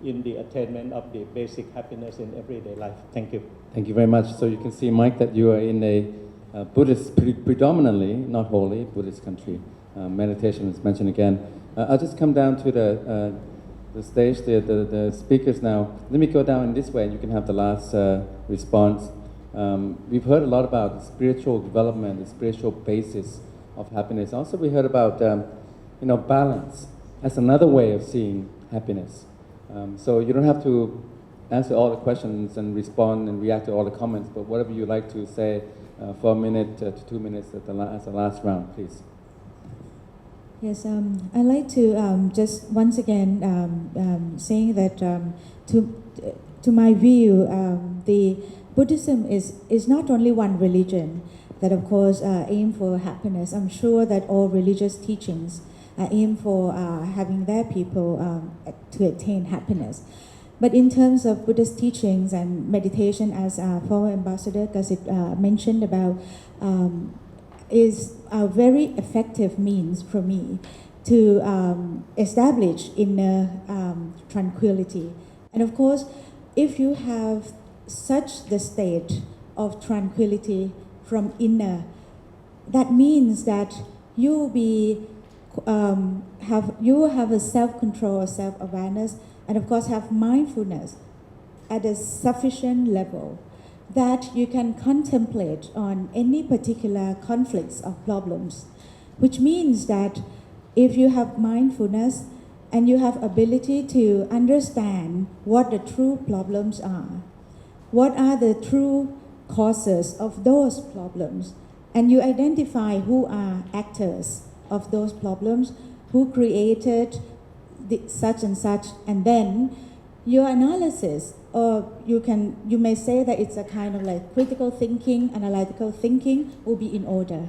in the attainment of the basic happiness in everyday life. Thank you. Thank you very much. So you can see, Meik, that you are in a Buddhist, predominantly, not wholly, Buddhist country. Meditation is mentioned again. I'll just come down to the stage, the speakers now. Let me go down in this way and you can have the last response. We've heard a lot about the spiritual development, the spiritual basis of happiness. Also, we heard about balance as another way of seeing happiness. So you don't have to answer all the questions and respond and react to all the comments, but whatever you like to say for a minute to 2 minutes as the last round, please. Yes, I'd like to just once again saying that to my view, the Buddhism is not only one religion that of course aim for happiness. I'm sure that all religious teachings aim for having their people to attain happiness. But in terms of Buddhist teachings and meditation, as former Ambassador Kasit mentioned about, is a very effective means for me to establish inner tranquility. And of course, if you have such the state of tranquility from inner, that means that you will have a self-control or self-awareness, and of course have mindfulness at a sufficient level that you can contemplate on any particular conflicts or problems, which means that if you have mindfulness and you have ability to understand what the true problems are, what are the true causes of those problems, and you identify who are actors of those problems, who created such and such, and then your analysis, or you may say that it's a kind of like critical thinking, analytical thinking will be in order,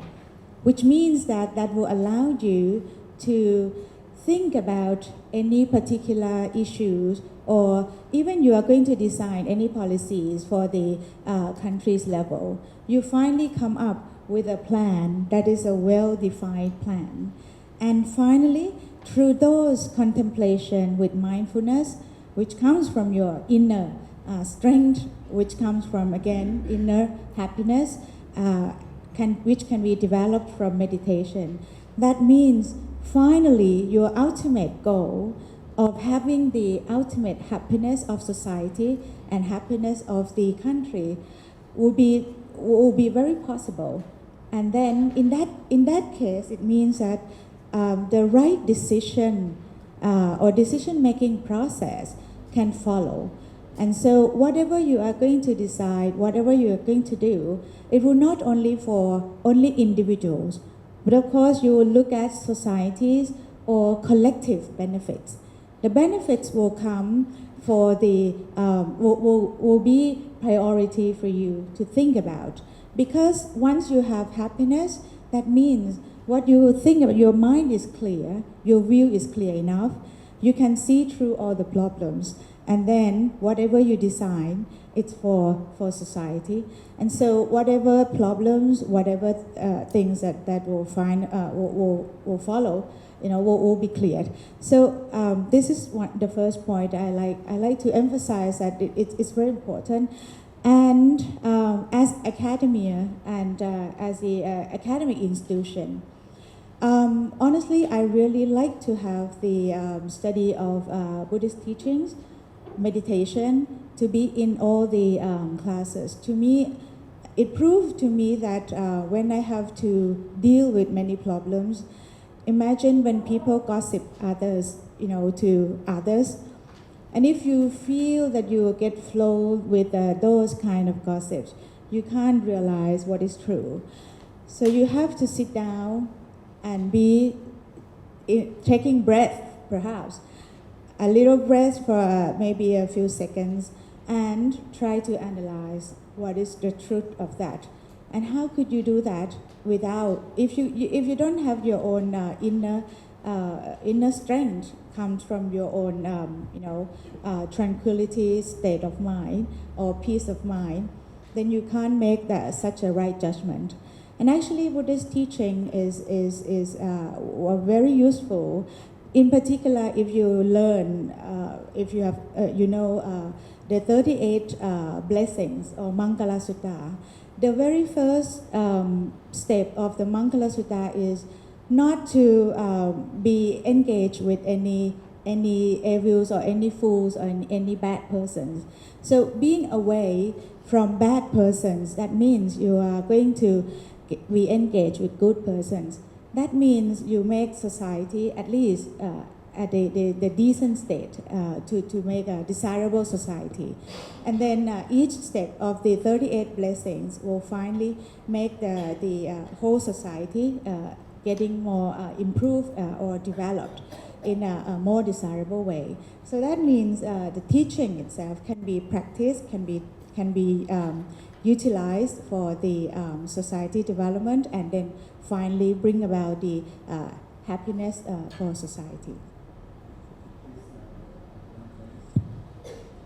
which means that will allow you to think about any particular issues, or even you are going to design any policies for the country's level. You finally come up with a plan that is a well-defined plan. And finally, through those contemplation with mindfulness, which comes from your inner strength, which comes from, again, inner happiness, which can be developed from meditation. That means finally your ultimate goal of having the ultimate happiness of society and happiness of the country will be very possible. And then in that case, it means that the right decision or decision-making process can follow. And so whatever you are going to decide, whatever you are going to do, it will not only for only individuals, but of course you will look at societies or collective benefits. The benefits will come for the, will be priority for you to think about. Because once you have happiness, that means what you think about, your mind is clear, your view is clear enough, you can see through all the problems, and then whatever you design, it's for society. And so whatever problems, whatever things that will find, will follow, will be cleared. So this is the first point I like to emphasize, that it's very important. And as academia and as the academic institution, honestly, I really like to have the study of Buddhist teachings, meditation, to be in all the classes. To me, it proved to me that when I have to deal with many problems, imagine when people gossip others, to others, and if you feel that you get flowed with those kind of gossips, you can't realize what is true. So you have to sit down and be taking breath, perhaps, a little breath for maybe a few seconds, and try to analyze what is the truth of that. And how could you do that without, if you don't have your own inner strength, comes from your own tranquility, state of mind, or peace of mind, then you can't make that such a right judgment. And actually, Buddhist teaching is very useful. In particular, if you learn, if you have, the 38 blessings or Mangala Sutta, the very first step of the Mangala Sutta is not to be engaged with any evils or any fools or any bad persons. So being away from bad persons, that means you are going to be engaged with good persons. That means you make society at least at the decent state to make a desirable society. And then each step of the 38 blessings will finally make the whole society getting more improved or developed in a more desirable way. So that means the teaching itself can be practiced, can be utilized for the society development, and then finally bring about the happiness for society.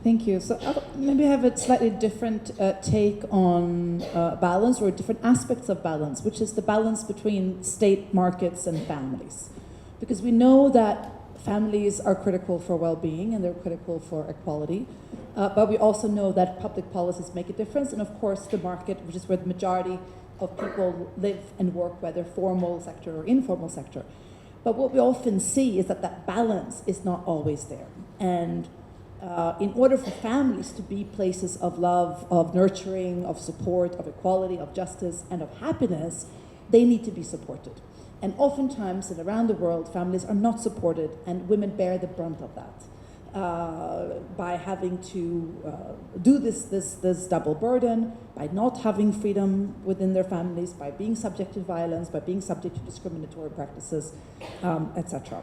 Thank you. So maybe I have a slightly different take on balance, or different aspects of balance, which is the balance between state, markets, and families. Because we know that families are critical for well-being and they're critical for equality, but we also know that public policies make a difference, and of course the market, which is where the majority of people live and work, whether formal sector or informal sector. But what we often see is that that balance is not always there. And in order for families to be places of love, of nurturing, of support, of equality, of justice, and of happiness, they need to be supported. And oftentimes, and around the world, families are not supported, and women bear the brunt of that by having to do this double burden, by not having freedom within their families, by being subject to violence, by being subject to discriminatory practices, etc.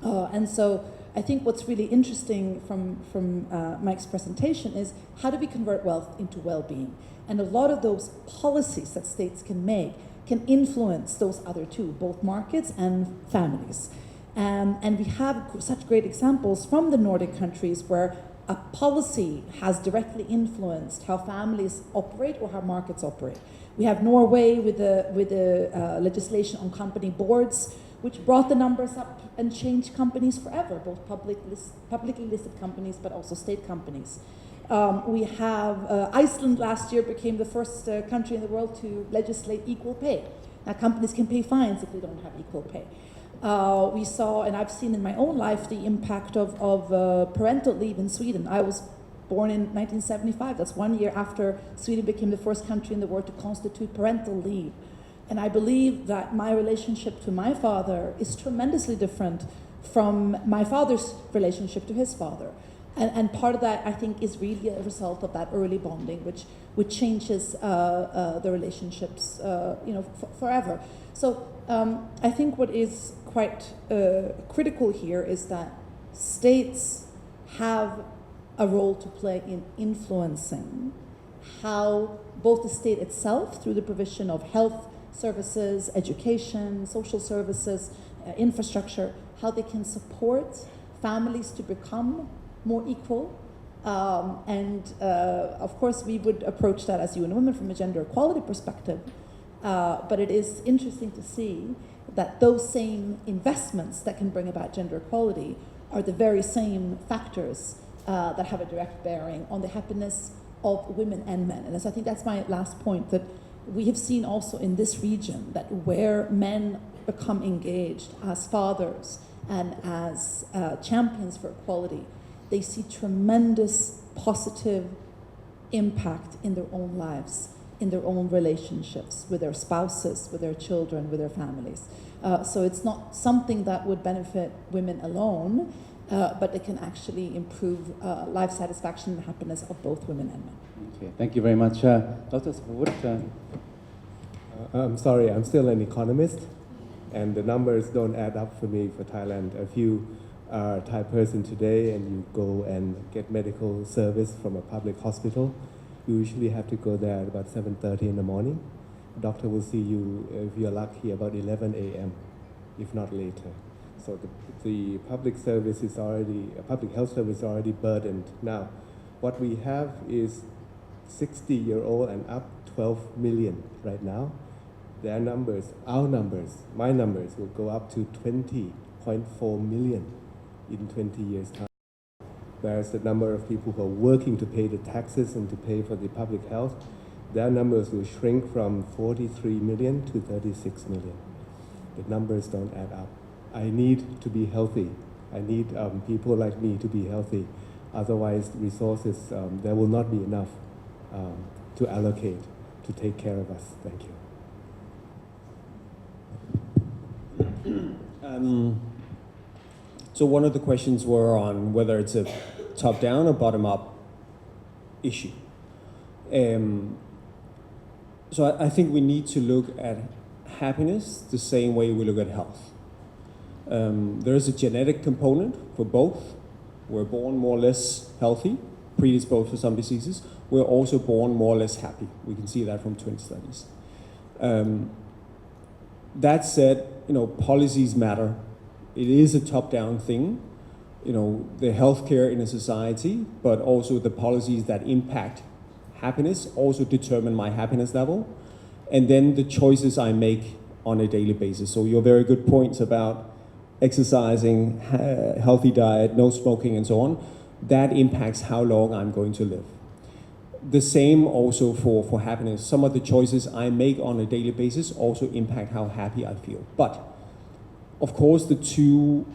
And so I think what's really interesting from Meik's presentation is how do we convert wealth into well-being? And a lot of those policies that states can make can influence those other two, both markets and families. And we have such great examples from the Nordic countries where a policy has directly influenced how families operate or how markets operate. We have Norway with the legislation on company boards, which brought the numbers up and changed companies forever, both publicly listed companies, but also state companies. We have Iceland last year became the first country in the world to legislate equal pay. Now companies can pay fines if they don't have equal pay. We saw, and I've seen in my own life, the impact of parental leave in Sweden. I was born in 1975. That's 1 year after Sweden became the first country in the world to constitute parental leave. And I believe that my relationship to my father is tremendously different from my father's relationship to his father. And part of that, I think, is really a result of that early bonding, which changes the relationships, forever. So I think what is quite critical here is that states have a role to play in influencing how both the state itself, through the provision of health services, education, social services, infrastructure, how they can support families to become more equal. Of course, we would approach that as UN Women from a gender equality perspective. But it is interesting to see that those same investments that can bring about gender equality are the very same factors that have a direct bearing on the happiness of women and men. And so I think that's my last point, that we have seen also in this region that where men become engaged as fathers and as champions for equality, they see tremendous positive impact in their own lives, in their own relationships with their spouses, with their children, with their families. So it's not something that would benefit women alone, but it can actually improve life satisfaction and happiness of both women and men. Okay, thank you very much. Dr. Supavud? I'm sorry, I'm still an economist, and the numbers don't add up for me for Thailand. If you are a Thai person today and you go and get medical service from a public hospital, you usually have to go there at about 7:30 in the morning. The doctor will see you, if you're lucky, about 11 a.m., if not later. So the public service is already, public health service is already burdened. Now, what we have is 60-year-old and up, 12 million right now. Their numbers, our numbers, my numbers will go up to 20.4 million in 20 years' time. Whereas the number of people who are working to pay the taxes and to pay for the public health, their numbers will shrink from 43 million to 36 million. The numbers don't add up. I need to be healthy. I need people like me to be healthy. Otherwise, resources, there will not be enough to allocate to take care of us. Thank you. So one of the questions were on whether it's a top-down or bottom-up issue. So I think we need to look at happiness the same way we look at health. There is a genetic component for both. We're born more or less healthy, predisposed for some diseases. We're also born more or less happy. We can see that from twin studies. That said, policies matter. It is a top-down thing, the healthcare in a society, but also the policies that impact happiness also determine my happiness level, and then the choices I make on a daily basis. So your very good points about exercising, healthy diet, no smoking, and so on, that impacts how long I'm going to live. The same also for happiness. Some of the choices I make on a daily basis also impact how happy I feel. But, of course, the two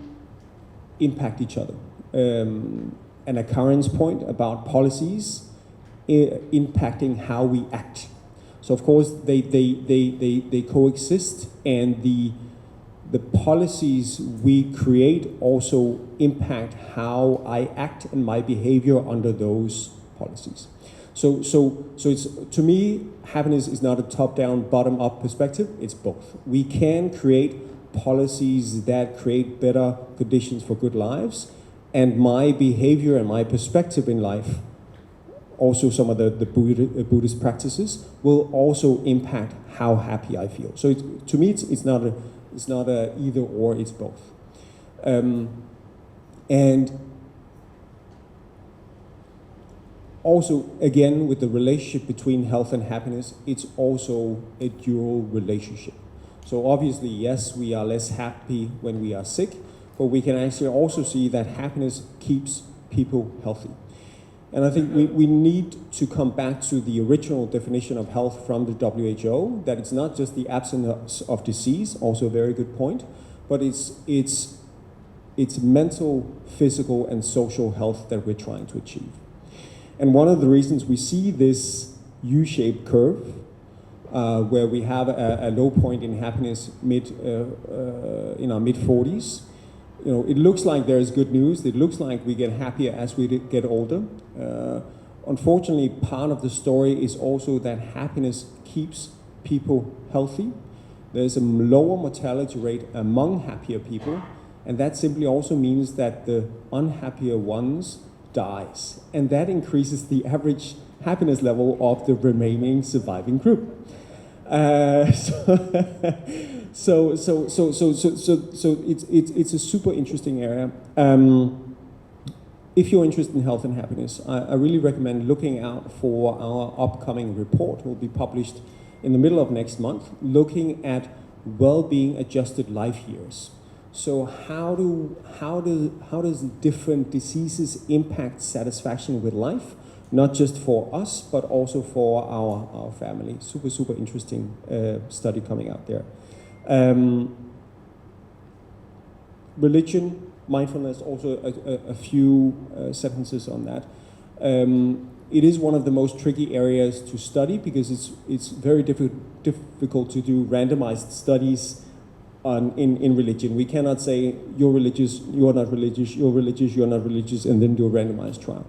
impact each other. Anna-Karin's point about policies impacting how we act. So, of course, they coexist, and the policies we create also impact how I act and my behavior under those policies. So it's, to me, happiness is not a top-down, bottom-up perspective, it's both. We can create policies that create better conditions for good lives, and my behavior and my perspective in life, also some of the Buddhist practices, will also impact how happy I feel. So to me, it's not a either or, it's both. And also, again, with the relationship between health and happiness, it's also a dual relationship. So obviously, yes, we are less happy when we are sick, but we can actually also see that happiness keeps people healthy. And I think we need to come back to the original definition of health from the WHO, that it's not just the absence of disease, also a very good point, but it's mental, physical, and social health that we're trying to achieve. And one of the reasons we see this U-shaped curve, where we have a low point in happiness in our mid-40s, it looks like there's good news. It looks like we get happier as we get older. Unfortunately, part of the story is also that happiness keeps people healthy. There's a lower mortality rate among happier people, and that simply also means that the unhappier ones dies, and that increases the average happiness level of the remaining surviving group. So it's a super interesting area. If you're interested in health and happiness, I really recommend looking out for our upcoming report. It will be published in the middle of next month, looking at well-being adjusted life years. So how does different diseases impact satisfaction with life, not just for us, but also for our family? Super interesting study coming out there. Religion, mindfulness, also a few sentences on that. It is one of the most tricky areas to study because it's very difficult to do randomized studies in religion. We cannot say you're religious, you're not religious, you're religious, you're not religious, and then do a randomized trial.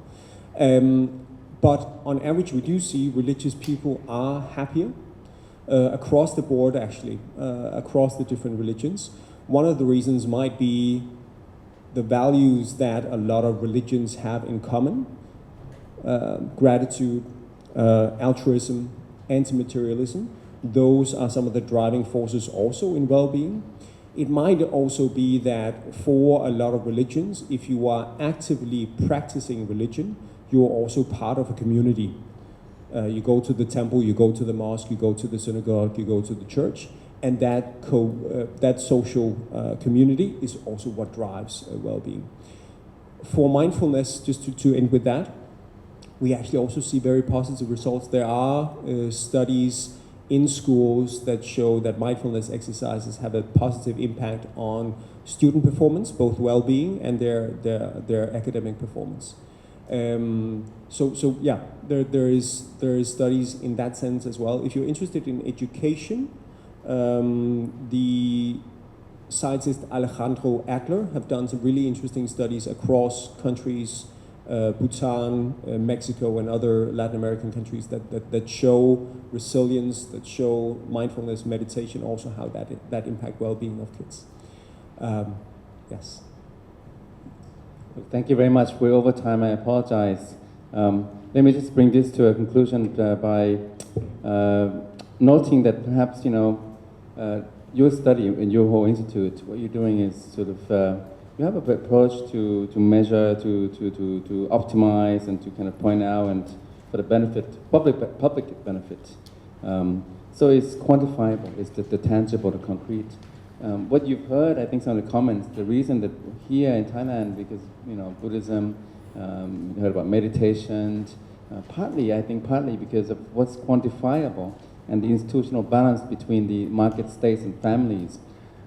But on average, we do see religious people are happier across the board, actually, across the different religions. One of the reasons might be the values that a lot of religions have in common: gratitude, altruism, anti-materialism. Those are some of the driving forces also in well-being. It might also be that for a lot of religions, if you are actively practicing religion, you are also part of a community. You go to the temple, you go to the mosque, you go to the synagogue, you go to the church, and that social community is also what drives well-being. For mindfulness, just to end with that, we actually also see very positive results. There are studies in schools that show that mindfulness exercises have a positive impact on student performance, both well-being and their academic performance. So yeah, there is studies in that sense as well. If you're interested in education, the scientist Alejandro Adler have done some really interesting studies across countries, Bhutan, Mexico, and other Latin American countries that show resilience, that show mindfulness, meditation, also how that impact well-being of kids. Yes. Thank you very much. We're over time. I apologize. Let me just bring this to a conclusion by noting that perhaps your study in your whole institute, what you're doing is sort of you have an approach to measure, to optimize, and to kind of point out and for the benefit, public benefit. So it's quantifiable. It's the tangible, the concrete. What you've heard, I think, some of the comments. The reason that here in Thailand, because Buddhism, you heard about meditation. Partly because of what's quantifiable and the institutional balance between the market states and families.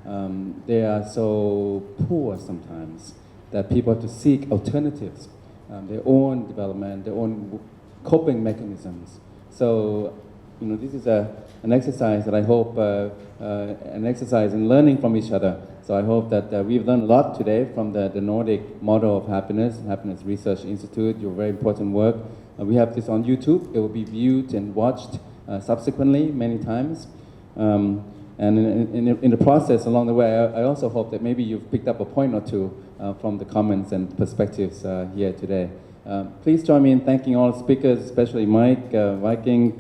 They are so poor sometimes that people have to seek alternatives, their own development, their own coping mechanisms. So, this is an exercise that I hope, an exercise in learning from each other. So I hope that we've learned a lot today from the Nordic model of happiness Research Institute, your very important work. We have this on YouTube. It will be viewed and watched subsequently many times. And in the process along the way, I also hope that maybe you've picked up a point or two from the comments and perspectives here today. Please join me in thanking all speakers, especially Meik Wiking,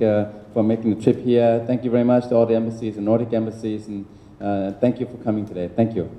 for making the trip here. Thank you very much to all the embassies and Nordic embassies, and thank you for coming today. Thank you.